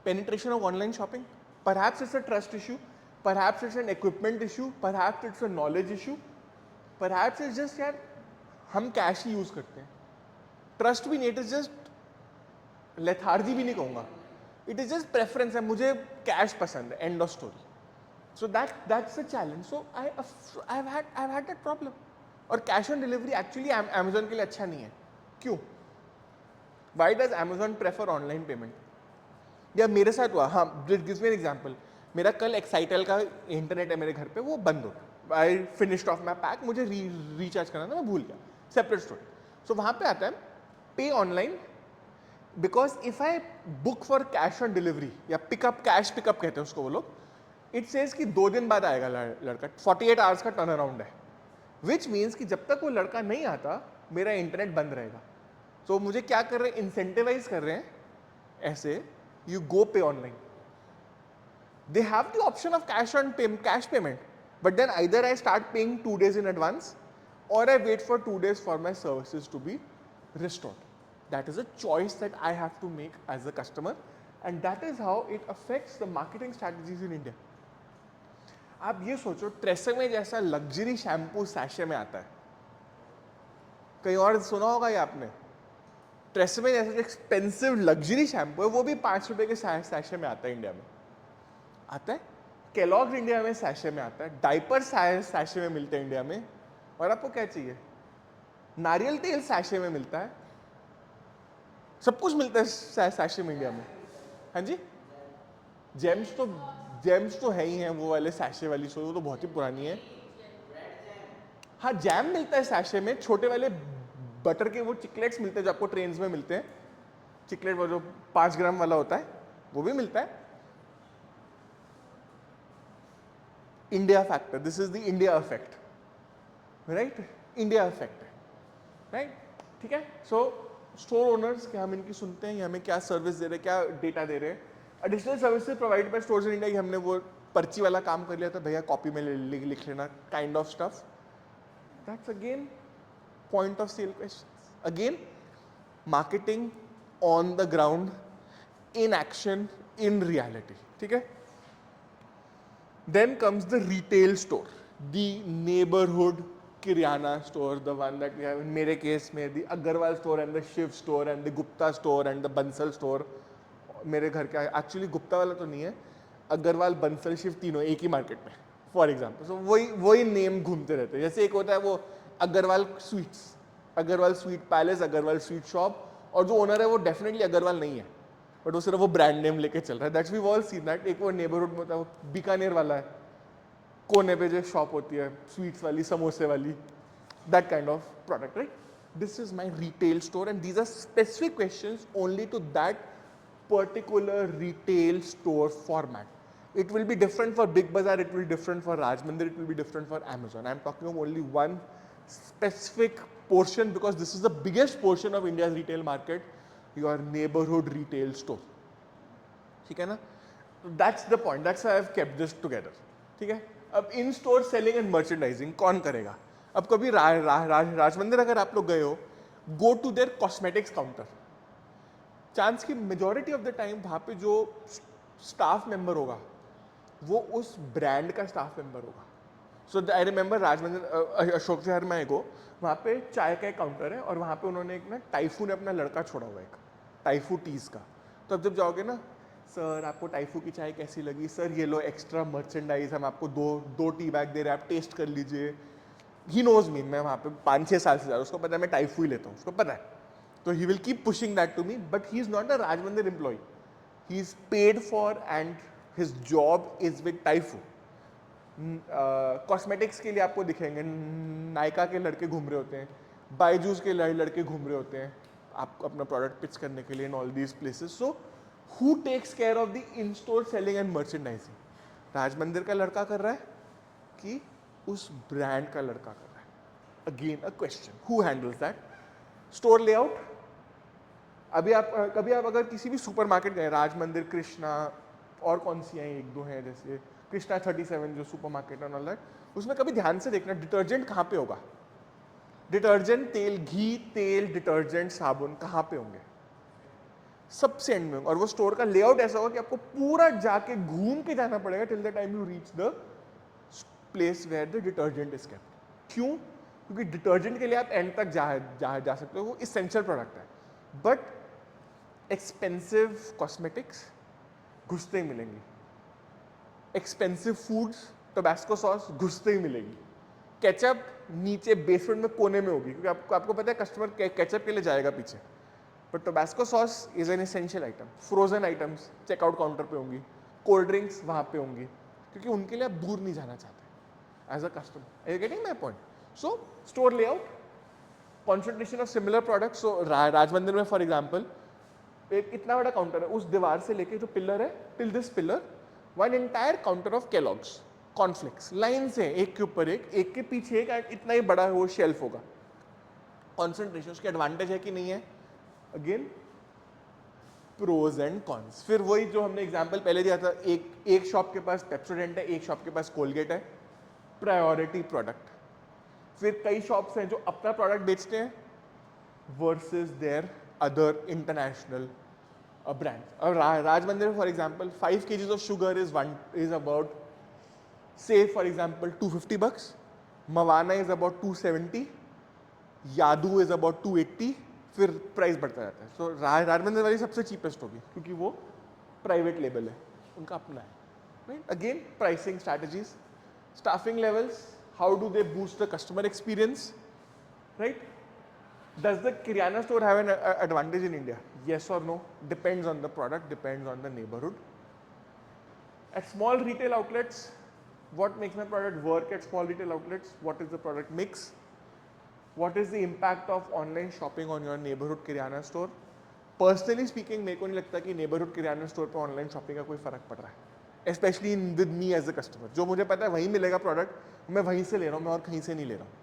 penetration of online shopping. Perhaps it's a trust issue, perhaps it's an equipment issue, perhaps it's a knowledge issue. Perhaps is just यार हम कैश ही यूज करते हैं, ट्रस्ट भी नहीं, इट इज जस्ट लेथार्जी भी नहीं कहूँगा, इट इज जस्ट प्रेफरेंस है, मुझे कैश पसंद है, end of story. So that's a challenge. So I have had that problem. और cash on delivery actually Amazon के लिए अच्छा नहीं है. क्यों? Why does Amazon prefer online payment? या मेरे साथ हुआ, हाँ, गिव्स मी एन एग्जांपल. मेरा कल एक्साइटेल का इंटरनेट है मेरे घर पे, वो बंद हो गया. I finished of my pack, मुझे रिचार्ज करना था, मैं भूल गया. Separate story. सो वहाँ पे आता है पे online, because if I book for cash on delivery या पिकअप, कैश पिकअप कहते हैं उसको वो लोग, इट सेज कि 2 दिन बाद आएगा लड़का, 48 आवर्स का टर्न अराउंड है. विच मीन्स कि जब तक वो लड़का नहीं आता मेरा इंटरनेट बंद रहेगा. तो मुझे क्या कर रहे हैं, इंसेंटिवाइज कर रहे हैं ऐसे, you go pay online. They have the option of cash payment, but then either I start paying 2 days in advance or I wait for 2 days for my services to be restored. That is a choice that I have to make as a customer, and that is how it affects the marketing strategies in India. आप ये सोचो, TRESemmé जैसा luxury shampoo sachet में आता है, कहीं और सुना होगा ये आपने? ट्रेसेमे जैसा जो एक्सपेंसिव लग्जरी शैम्पू है वो भी 5 रुपए के सैशे में आता है, इंडिया में आता है. केलॉग्स इंडिया में सैशे में आता है, डाइपर सैशे में मिलते हैं इंडिया में. और आपको क्या चाहिए? नारियल तेल सैशे में मिलता है, सब कुछ मिलता है सैशे में इंडिया में. हाँ जी, जेम्स तो है ही हैं, वो वाले सैशे वाली, सो वो तो बहुत ही पुरानी है. हाँ, जैम मिलता है सैशे में, छोटे वाले बटर के वो चिकलेट्स मिलते हैं जो आपको ट्रेन्स में मिलते हैं, चिकलेट वो जो 5 ग्राम वाला होता है वो भी मिलता है. India factor, this is the India effect, right? India effect है, राइट? ठीक है. सो स्टोर ओनर्स, क्या हम इनकी सुनते हैं, ये हमें क्या सर्विस दे रहे हैं, क्या डेटा दे रहे हैं? Additional services provide by stores in India, हमने वो पर्ची वाला काम कर लिया था, भैया कॉपी में लिख लेना, kind of stuff. That's again point of sale questions. Again, marketing on the ground, in action, in reality. ठीक है? Then comes the retail store, the neighborhood Kiryana store, the one that we have in मेरे case में the Agarwal store and the Shiv store and the Gupta store and the Bansal store. मेरे घर का actually Gupta वाला तो नहीं है, अग्रवाल, बंसल, शिव तीनों एक ही मार्केट में, फॉर एग्जाम्पल. सो वही नेम घूमते रहते हैं. जैसे एक होता है वो Agarwal sweets, Agarwal sweet palace, Agarwal sweet shop, और जो ओनर है वो डेफिनेटली अग्रवाल नहीं है, बट वो सिर्फ वो ब्रांड नेम लेके चल रहा है. That's we all seen that. एक वो नेबरहुड में होता है, वो बीकानेर वाला है, कोने पे जो शॉप होती है स्वीट्स वाली, समोसे वाली, that kind of product, right? This is my retail store and these are specific questions only to that particular retail store format. It will be different for Big Bazaar, it will be different for Rajmandir, it will be different for Amazon. I am talking of only one specific portion because this is the biggest portion of India's retail market, your neighborhood retail store. ठीक है ना? That's the point. That's why I've kept this together. ठीक है? अब इन store selling and merchandising कौन करेगा? अब कभी राजमंदिर अगर आप लोग गए हो, go to their cosmetics counter. Chance की मेजॉरिटी ऑफ द टाइम वहाँ पे जो स्टाफ मेंबर होगा वो उस ब्रांड का स्टाफ मेंबर होगा. सो आई रिमेंबर राजमंदिर अशोक विहार में गो, वहाँ पे चाय का एक काउंटर है और वहाँ पे उन्होंने एक ना टाइफू ने अपना लड़का छोड़ा हुआ है, एक टाइफू टीज़ का. तो अब जब जाओगे ना, सर आपको टाइफू की चाय कैसी लगी? सर ये लो एक्स्ट्रा मर्चेंडाइज, हम आपको दो टी बैग दे रहे हैं, आप टेस्ट कर लीजिए. ही नोज मी, मैं वहाँ पे 5-6 साल से जा रहा हूँ, उसको पता है मैं टाइफू ही लेता हूँ, उसको पता है. So he will keep pushing that to me, but he is not a Rajmandir employee. He is paid for and his job is with Taifu. Cosmetics के लिए आपको दिखेंगे नायका के लड़के घूम रहे होते हैं, बायजूस के लड़के घूम रहे होते हैं आपको अपना प्रोडक्ट पिच करने के लिए in all these places. So who takes care of the in-store selling and merchandising? Rajmandir का लड़का कर रहा है कि उस ब्रांड का लड़का कर रहा है? Again a question. Who handles that? Store layout. अभी आप अगर किसी भी सुपरमार्केट गए, राजमंदिर, कृष्णा, और कौन सी हैं, 1-2 हैं जैसे कृष्णा 37 जो सुपरमार्केट है ऑल दैट, उसमें कभी ध्यान से देखना डिटर्जेंट कहाँ पे होगा. डिटर्जेंट तेल, घी तेल, डिटर्जेंट, साबुन कहाँ पे होंगे? सबसे एंड में होंगे. और वो स्टोर का लेआउट ऐसा होगा कि आपको पूरा जाके घूम के जाना पड़ेगा till the time you reach the place where the detergent is kept. क्यों? क्योंकि डिटर्जेंट के लिए आप एंड तक जा सकते हो, वो इसेंशियल प्रोडक्ट है. बट एक्सपेंसिव कॉस्मेटिक्स घुसते ही मिलेंगी, एक्सपेंसिव फूड्स टोबैस्को सॉस घुसते ही मिलेगी, केचप नीचे बेसमेंट में कोने में होगी, क्योंकि आपको पता है कस्टमर केचप के लिए जाएगा पीछे. But Tabasco sauce is an essential item. Frozen items checkout counter पे होंगी, कोल्ड ड्रिंक्स वहाँ पे होंगी, क्योंकि उनके लिए आप दूर नहीं जाना चाहते as a customer. Are you getting my point? So store layout, concentration of similar products. So Raj Mandir में फॉर एग्जाम्पल एक इतना बड़ा काउंटर है, उस दीवार से लेके जो पिलर है till this pillar, one entire counter of Kellogg's cornflakes line से एक के ऊपर एक के पीछे एक, इतना ही बड़ा वो शेल्फ होगा. कॉन्सेंट्रेशन, उसके एडवांटेज है कि नहीं है? Again pros and cons. फिर वही जो हमने एग्जांपल पहले दिया था, एक शॉप के पास पेप्सोडेंट है, एक शॉप के पास कोलगेट है, प्रायोरिटी प्रोडक्ट. फिर कई शॉप्स हैं जो अपना प्रोडक्ट बेचते हैं versus their other international brand. और Rajmandir for example 5 kgs of sugar is about say for example $250, Mawana is about 270, यादू is about 280, फिर प्राइस बढ़ता जाता है. सो राजमंदिर वाली सबसे चीपेस्ट होगी क्योंकि वो प्राइवेट लेबल है, उनका अपना है. Right, again pricing strategies, staffing levels, how do they boost the customer experience. Right, does the kirana store have an advantage in India? Yes or no? Depends on the product, depends on the neighborhood. At small retail outlets, what makes my product work at small retail outlets? What is the product mix? What is the impact of online shopping on your neighborhood kirana store? Personally speaking, मेरे को नहीं लगता कि neighborhood kirana store पे online shopping का कोई फर्क पड़ रहा है, especially with me as a customer. जो मुझे पता है वहीं मिलेगा प्रोडक्ट, मैं वहीं से ले रहा हूँ, मैं और कहीं से नहीं ले रहा हूँ.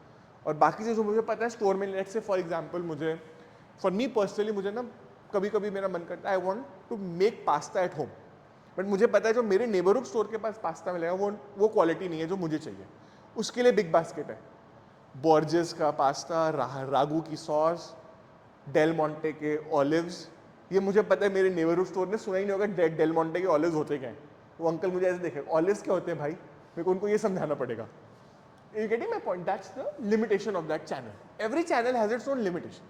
और बाकी से जो मुझे पता है स्टोर में, लेट्स से फॉर एग्जांपल मुझे, फॉर मी पर्सनली, मुझे ना कभी कभी मेरा मन करता है I want to make pasta at home, but मुझे पता है जो मेरे नेबरहुड स्टोर के पास पास्ता मिलेगा वो क्वालिटी नहीं है जो मुझे चाहिए. उसके लिए बिग बास्केट है, बॉर्जेस का पास्ता, रागू की सॉस, डेल मोंटे के ऑलिव्स. ये मुझे पता है मेरे नेबरहुड स्टोर ने सुना ही नहीं होगा डेल मोंटे के ऑलिव्स होते क्या हैं. वो अंकल मुझे ऐसे देखे, ऑलिव्स क्या होते हैं भाई, मेरे को उनको ये समझाना पड़ेगा. You getting my point? That's the limitation of that channel. Every channel has its own limitation.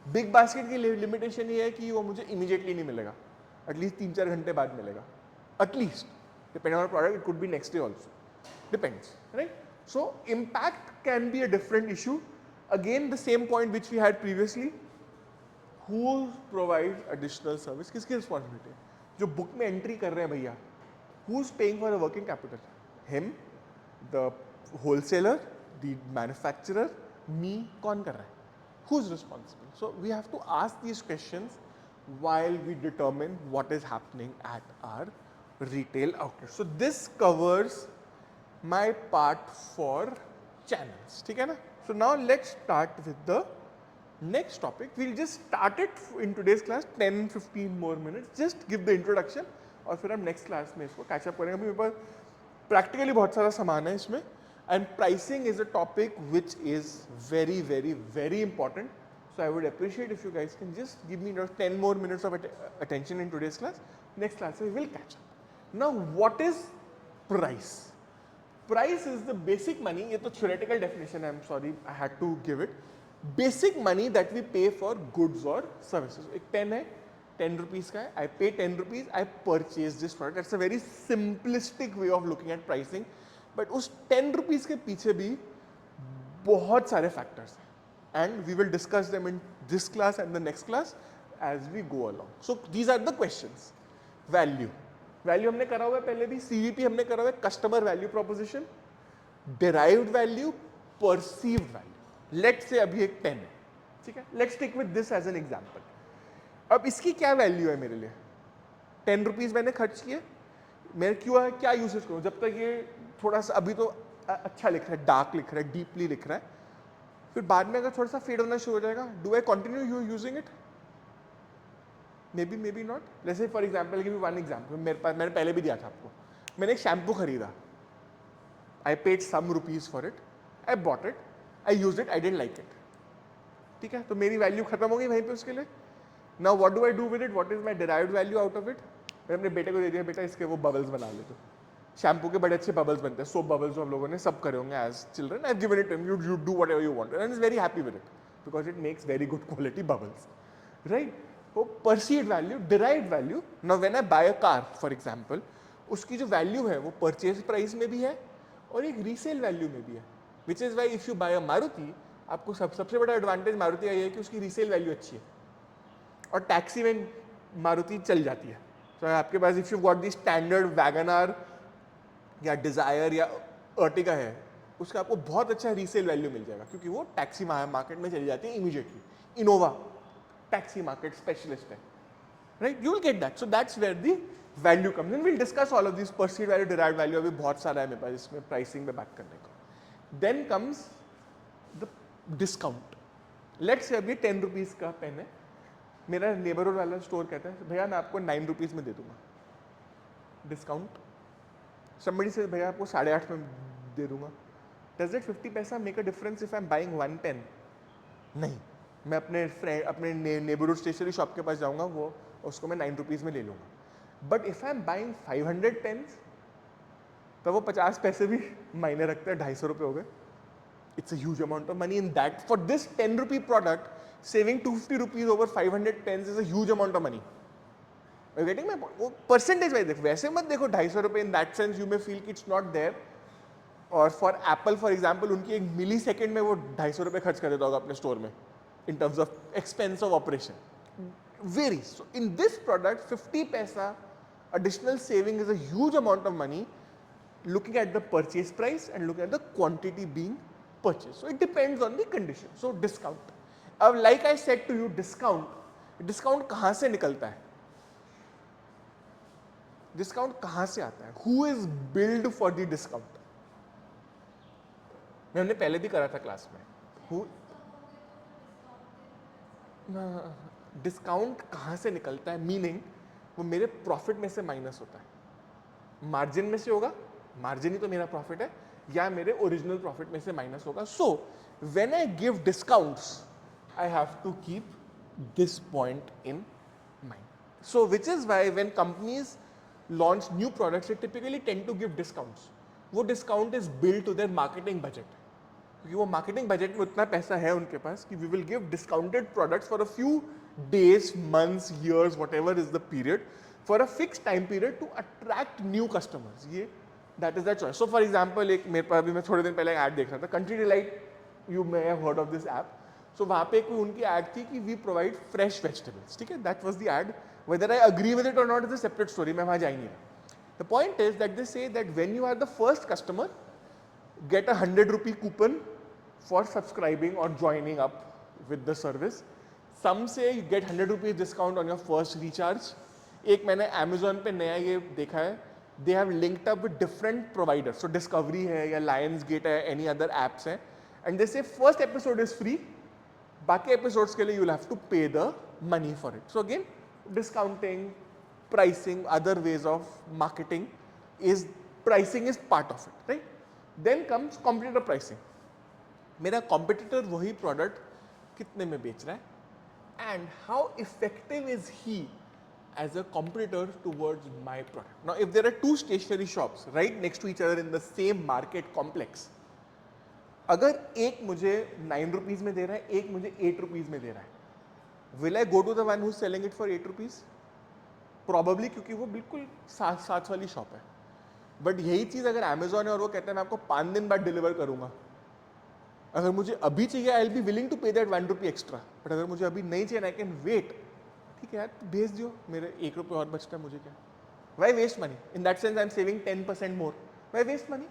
Big basket की limitation ये है कि वो मुझे immediately नहीं मिलेगा, एटलीस्ट 3-4 घंटे बाद मिलेगा, at least. Depending on the product, it could be next day also. Depends, right? So impact can be a different issue. Again, the same point which we had previously. Who provides additional service? किसकी responsibility है? जो book में entry कर रहे हैं भैया, who's paying for the working capital? Him, the wholesaler, the manufacturer, me, कौन कर रहा है? Who's responsible? So we have to ask these questions while we determine what is happening at our retail outlet. So this covers my part for channels. ठीक है ना? So now let's start with the next topic. We'll just start it in today's class, 10-15 more minutes. Just give the introduction और फिर हम next class में इसको catch up करेंगे. अभी मेरे पास practically बहुत सारा सामान है इसमें. And pricing is a topic which is very, very, very important. So I would appreciate if you guys can just give me 10 more minutes of attention in today's class. Next class we will catch up. Now what is price? Price is the basic money. ये तो theoretical definition है, I'm sorry, I had to give it. Basic money that we pay for goods or services. एक pen है, 10 rupees का है, I pay 10 rupees, I purchase this product. That's a very simplistic way of looking at pricing. But उस 10 rupees के पीछे भी बहुत सारे फैक्टर्स हैं, and we will discuss them in this class and the next class as we go along. So these are the questions. Value हमने करा हुआ है पहले भी, सीवीपी हमने करा हुआ है, customer value proposition, derived value, perceived value. Let's say अभी एक पेन है, ठीक है, let's take with this as an example. अब इसकी क्या वैल्यू है मेरे लिए? 10 रुपीज़ मैंने खर्च किए, मैं क्या यूसेज करूँ? जब तक ये थोड़ा सा अभी तो अच्छा लिख रहा है, डार्क लिख रहा है, डीपली लिख रहा है, फिर बाद में अगर थोड़ा सा फेड होना शुरू हो जाएगा, do I continue using it? Maybe not. जैसे for example give you one example, मेरे पास, मैंने पहले भी दिया था आपको, मैंने एक शैम्पू खरीदा, I paid some rupees for it, I bought it, I use it, I don't like it. ठीक है, तो मेरी वैल्यू खत्म हो गई वहीं पे उसके लिए. Now what do I do with it? What is my derived value out of it? मैंने अपने बेटे को दे दिया, बेटा इसके वो बबल्स बना ले, तो शैम्पू के बड़े अच्छे बबल्स बनते हैं, सोप बबल्स जो हम लोगों ने सब करे होंगे as children. I given it him, you do whatever you want and is very happy with it because it makes very good quality bubbles, right. वो perceived value, derived value. Now when I buy a car for example, उसकी जो value है वो purchase price में भी है और एक रीसेल वैल्यू में भी है. Which is why if you buy a Maruti, आपको सबसे बड़ा एडवांटेज मारुति का ये है कि उसकी रीसेल वैल्यू अच्छी है और टैक्सी में मारुति चल जाती है. तो आपके पास if you got the standard wagon या डिजायर या अर्टिगा है, उसका आपको बहुत अच्छा रीसेल वैल्यू मिल जाएगा क्योंकि वो टैक्सी मार्केट में चली जाती है immediately. Innova taxi market specialist है, right. You will get that. So that's where the value comes in. Will discuss all of this. Perceived value, derived value अभी बहुत सारा है मेरे पास इसमें प्राइसिंग में बात करने को. Then comes the discount. Let's say अभी 10 रुपीज़ का पेन है, मेरा नेबरहुड वाला स्टोर कहता है भैया मैं आपको 9 रुपीज़ में दे दूंगा डिस्काउंट. somebody says भैया आपको 8.5 में दे दूंगा. Does it 50 paisa make a difference if I am buying one pen? नहीं. मैं अपने नेबरहुड स्टेशनरी शॉप के पास जाऊंगा, वो उसको मैं 9 रुपीज़ में ले लूंगा. But if I am buying 500 pens, तो वो 50 पैसे भी मायने रखते हैं. 250 रुपये हो गए. It's a huge amount of money in that. For this 10 rupee product, saving 250 rupees over 500 pens is a huge amount of money. Are you getting my point? वो percentage wise देखो, वैसे मत देखो 250 रुपये. In that sense, you may feel कि it's not there. और for Apple, for example, उनकी एक मिली सेकेंड में वो 250 रुपये खर्च कर देता होगा अपने स्टोर में in terms of expense of operation. Varies. So in this product, 50 पैसा additional saving is a huge amount of money. Looking at the purchase price and looking at the quantity being purchase. So it depends on the condition. So discount. अब like I said to you, discount कहाँ से निकलता है? Discount कहाँ से आता है? Who is billed for the discount? हमने पहले भी करा था क्लास में. Who? डिस्काउंट कहाँ से निकलता है? मीनिंग वो मेरे प्रॉफिट में से माइनस होता है. मार्जिन में से होगा, मार्जिन ही तो मेरा प्रॉफिट है, या मेरे ओरिजिनल प्रॉफिट में से माइनस होगा. So when I give discounts, I have to keep this point in mind. So which is why when companies launch new products, it typically tend to give discounts. वो discount is build to their marketing budget, क्योंकि वो marketing budget में उतना पैसा है उनके पास कि we will give discounted products for a few days, months, years, whatever is the period, for a fix time period to attract new customers. ये that is the choice. So for example, एक मेरे पास अभी मैं थोड़े दिन पहले add देख रहा था, Country Delight, you may have heard of this app. So वहाँ पे कोई उनकी ऐड थी कि वी प्रोवाइड फ्रेश वेजिटेबल्स. ठीक है, that was the ad. Whether I agree with it और not is a separate story, मैं वहाँ जा ही नहीं रहा. The point is that they say that when you are the first customer, get a 100 rupee coupon for subscribing or joining up with the service. Some say you get 100 rupees discount on your first recharge. एक मैंने Amazon पे नया ये देखा है, they have linked up with different providers. So Discovery है या Lionsgate है, any other apps है, and they say first episode is free, बाकी episodes के लिए you'll have to pay the money for it. So again, discounting, pricing, other ways of marketing pricing is part of it, right? Then comes competitor pricing. मेरा competitor वही product कितने में बेच रहा है and how effective is he as a competitor towards my product. Now if there are two stationery shops right next to each other in the same market complex, अगर एक मुझे 9 रुपीज़ में दे रहा है, एक मुझे 8 रुपीज़ में दे रहा है, will I go to the one who's selling it for 8 rupees? Probably, क्योंकि वो बिल्कुल साथ वाली शॉप है. बट यही चीज़ अगर अमेजोन है और वो कहता है मैं आपको 5 दिन बाद डिलीवर करूंगा, अगर मुझे अभी चाहिए I will be willing to pay that 1 rupee extra. But अगर मुझे अभी नहीं चाहिए, आई कैन वेट. ठीक है यार, भेज दियो, मेरे 1 रुपये और बचता है, मुझे क्या. Why waste money? In that sense I am saving 10% more. Why waste money?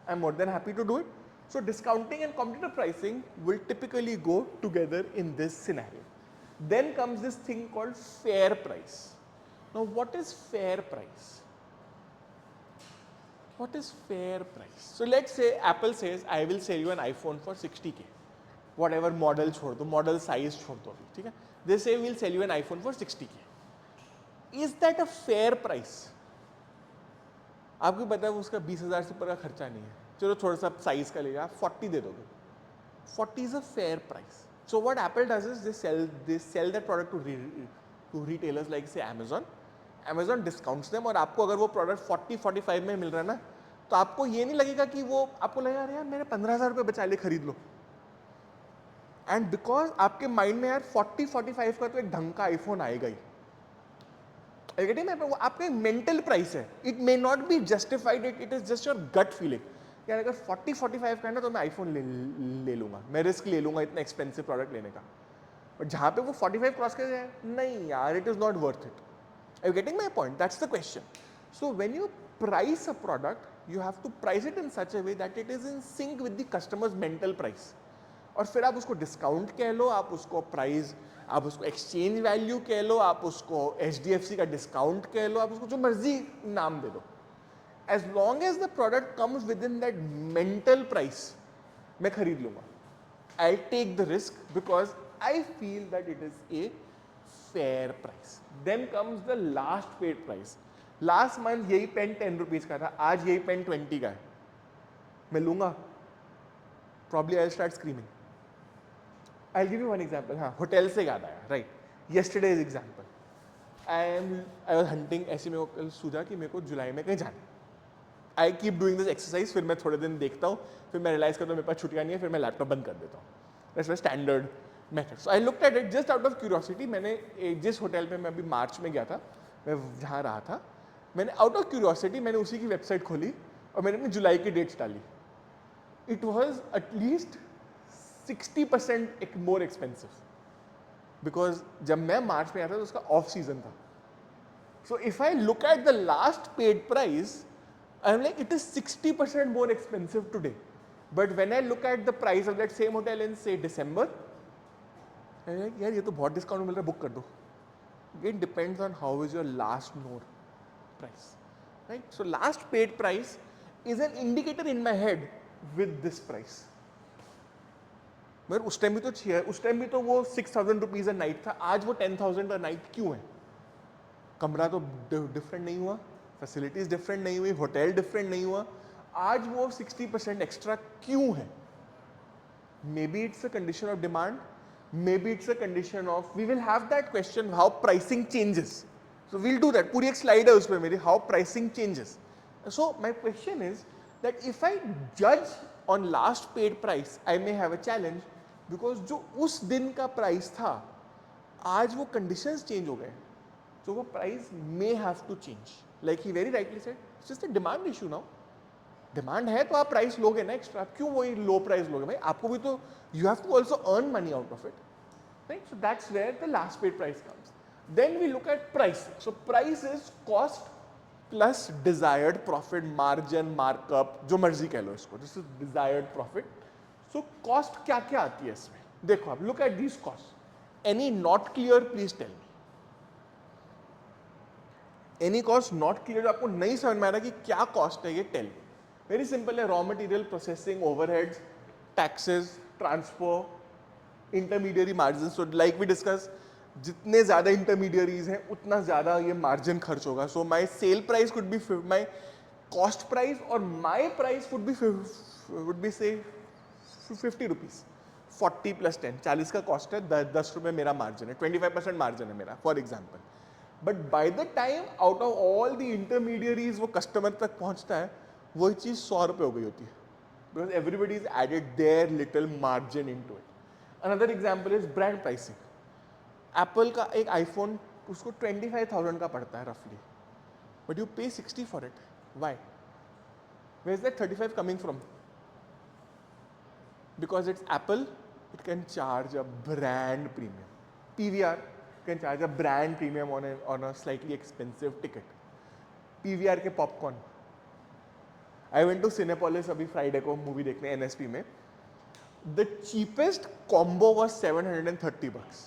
I am more than happy to do it. So discounting and competitive pricing will typically go together in this scenario. Then comes this thing called fair price. Now what is fair price? What is fair price? So let's say Apple says I will sell you an iPhone for 60K. Whatever model छोड़ दो, model size छोड़ दो अभी, ठीक है. They say we'll sell you an iPhone for 60K. Is that a fair price? आपको पता है उसका 20,000 से ऊपर का खर्चा नहीं है. चलो थोड़ा सा साइज का लेगा, 40 दे दोगे. 40 is a fair price. So what Apple does is they sell that product to retailers like say Amazon, Amazon discounts them और आपको अगर वो प्रोडक्ट 40-45 में मिल रहा है ना, तो आपको ये नहीं लगेगा कि वो आपको लगेगा यार मैंने 15,000 रुपये बचा ले, खरीद लो. एंड बिकॉज आपके माइंड में यार 40-45 का तो एक ढंग का आईफोन आएगा ही. वो आपका मेंटल प्राइस है. It may not be justified, it is just your gut feeling. यार अगर 40-45 का है ना तो मैं आईफोन ले लूंगा, मैं रिस्क ले लूंगा इतना एक्सपेंसिव प्रोडक्ट लेने का. और जहां पे वो 45 क्रॉस कर जाए, नहीं यार it is not worth it. Are you getting my point? That's the question. So when you price a product, you have to price it in such a way that it is in sync with the customer's mental price. और फिर आप उसको discount कह लो, आप उसको price, आप उसको exchange value कह लो, आप उसको HDFC का डिस्काउंट कह लो, आप उसको जो मर्जी नाम दे दो. As long as the product comes within that mental price, मैं खरीद लूंगा. I'll take the risk because I feel that it is a fair price. Then comes the last paid price. Last month यही pen 10 rupees का था, आज यही pen 20 का है, मैं लूंगा. Probably I'll start screaming. I'll give you one example. हाँ, होटल से याद आया, right? Yesterday's example. I was hunting, ऐसे मेरे को कल सूझा कि मेरे को जुलाई में कहीं जाना. I keep doing this exercise, फिर मैं थोड़े दिन देखता हूँ, फिर मैं रियलाइज करता हूँ मेरे पास छुट्टियाँ नहीं है, फिर मैं लैपटॉप बंद कर देता हूँ. That's my standard method. So I looked at it just out of curiosity. मैंने जिस होटल पे मैं अभी मार्च में गया था, मैं जहाँ रहा था, मैंने आउट ऑफ क्यूरियोसिटी मैंने उसी की वेबसाइट खोली और मैंने अपनी जुलाई की डेट्स डाली. It was at least 60% more expensive, because जब मैं मार्च में आया था तो उसका ऑफ सीजन था. So if I look at the last paid price, I am like it is 60% more expensive today. But when I look at the price of that same hotel in से दिसंबर, यार ये तो बहुत discount मिल रहा है, book कर दो. It depends on how is your last known price, right? So last paid price is an indicator in my head with this price. मगर उस टाइम भी तो वो 6,000 रुपीज अ नाइट था, आज वो 10,000 अ नाइट क्यों है? कमरा तो डिफरेंट नहीं हुआ, फैसिलिटीज डिफरेंट नहीं हुई, होटल डिफरेंट नहीं हुआ, आज वो 60% एक्स्ट्रा क्यों है? May be it's a condition of demand, maybe it's a condition of, we will have that question how pricing changes, so we'll do that. पूरी एक slide है उसमें मेरी, how pricing changes. So my question is that if I judge on last paid price, I may have a challenge because जो उस दिन का price था, आज वो conditions change हो गए, so वो price may have to change. Like he very rightly said, it's just a demand issue now. Demand है तो आप प्राइस लोगे ना एक्स्ट्रा, आप क्यों वही लो प्राइस लोगे? भाई आपको भी तो, you have to also earn money out of it, right? So that's where the last paid price comes. Then we look at price. So price is cost plus desired profit, margin, markup, जो मर्जी कह लो इसको. This is desired profit. So cost क्या क्या आती है इसमें? देखो आप look at this cost. Any not clear please tell me. Any cost not clear, आपको नहीं समझ में आ रहा कि क्या कॉस्ट है, ये टेल. वेरी सिंपल है. Raw material, processing, overheads, taxes, transfer, intermediary margin. So like we discuss, जितने ज़्यादा इंटरमीडियरीज हैं उतना ज़्यादा ये मार्जिन खर्च होगा. So my sale price could be my cost price और माई प्राइस वुड बी से 50 रुपीज़. 40 + 10, 40 का कॉस्ट है, 10 रुपये मेरा मार्जिन है, 25% मार्जिन है मेरा, for example. But by the time out of all the intermediaries वो कस्टमर तक पहुंचता है, वही चीज़ 100 रुपये हो गई होती है, because everybody is added their little margin into it. Another example is brand pricing. Apple का एक आईफोन उसको 25,000 का पड़ता है रफली, but you pay 60 for it. Why? Where is that 35 coming from? Because it's Apple, it can charge a brand premium. PVR can charge a brand premium on a slightly expensive ticket. PVR के popcorn. I went to Cinepolis अभी Friday को movie देखने NSP में. The cheapest combo was $730.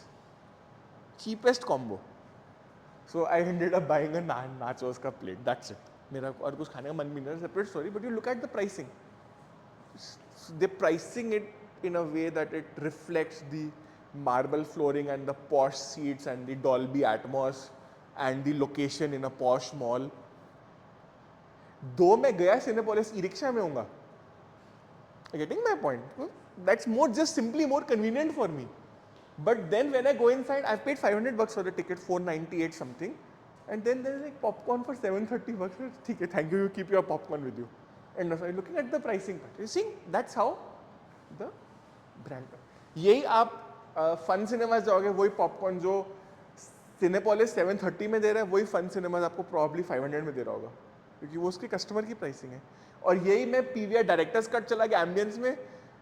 Cheapest combo. So I ended up buying a nachos का plate. That's it. मेरा और कुछ खाने का मन भी नहीं, separate story. But you look at the pricing. They're pricing it in a way that it reflects the marble flooring and the posh seats and the Dolby Atmos and the location in a posh mall. दो मैं गया Cinepolis e rickshaw में होऊंगा. Getting my point? That's more just simply more convenient for me. But then when I go inside, I've paid $500 for the ticket, $498 something. And then there's like popcorn for 730 bucks. Okay, thank you, you keep your popcorn with you. And so looking at the pricing part, you see, that's how the brand. यही आप fun cinema जाओगे, वही popcorn जो Cinepolis 730 में दे रहा है, वही fun cinema आपको प्रॉब्ली 500 में दे रहा होगा, क्योंकि वो उसके कस्टमर की प्राइसिंग है. और यही मैं पीवीआर डायरेक्टर्स कट चला गया एम्बियंस में,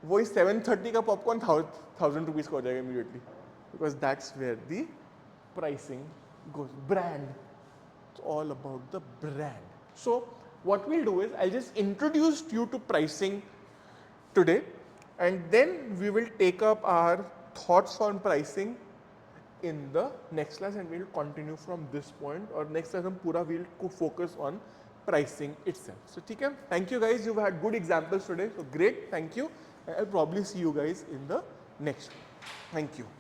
वही 730 का पॉपकॉर्न 1000 रुपीज़ का हो जाएगा immediately, because that's where the pricing goes. Brand, it's all about the brand. So what we'll do is I'll just introduce you to pricing today, and then we will take up our thoughts on pricing in the next class, and we'll continue from this point. Or next class हम पूरा we'll focus on pricing itself. So ठीक है, thank you guys, you've had good examples today, so great, thank you. I'll probably see you guys in the next one. Thank you.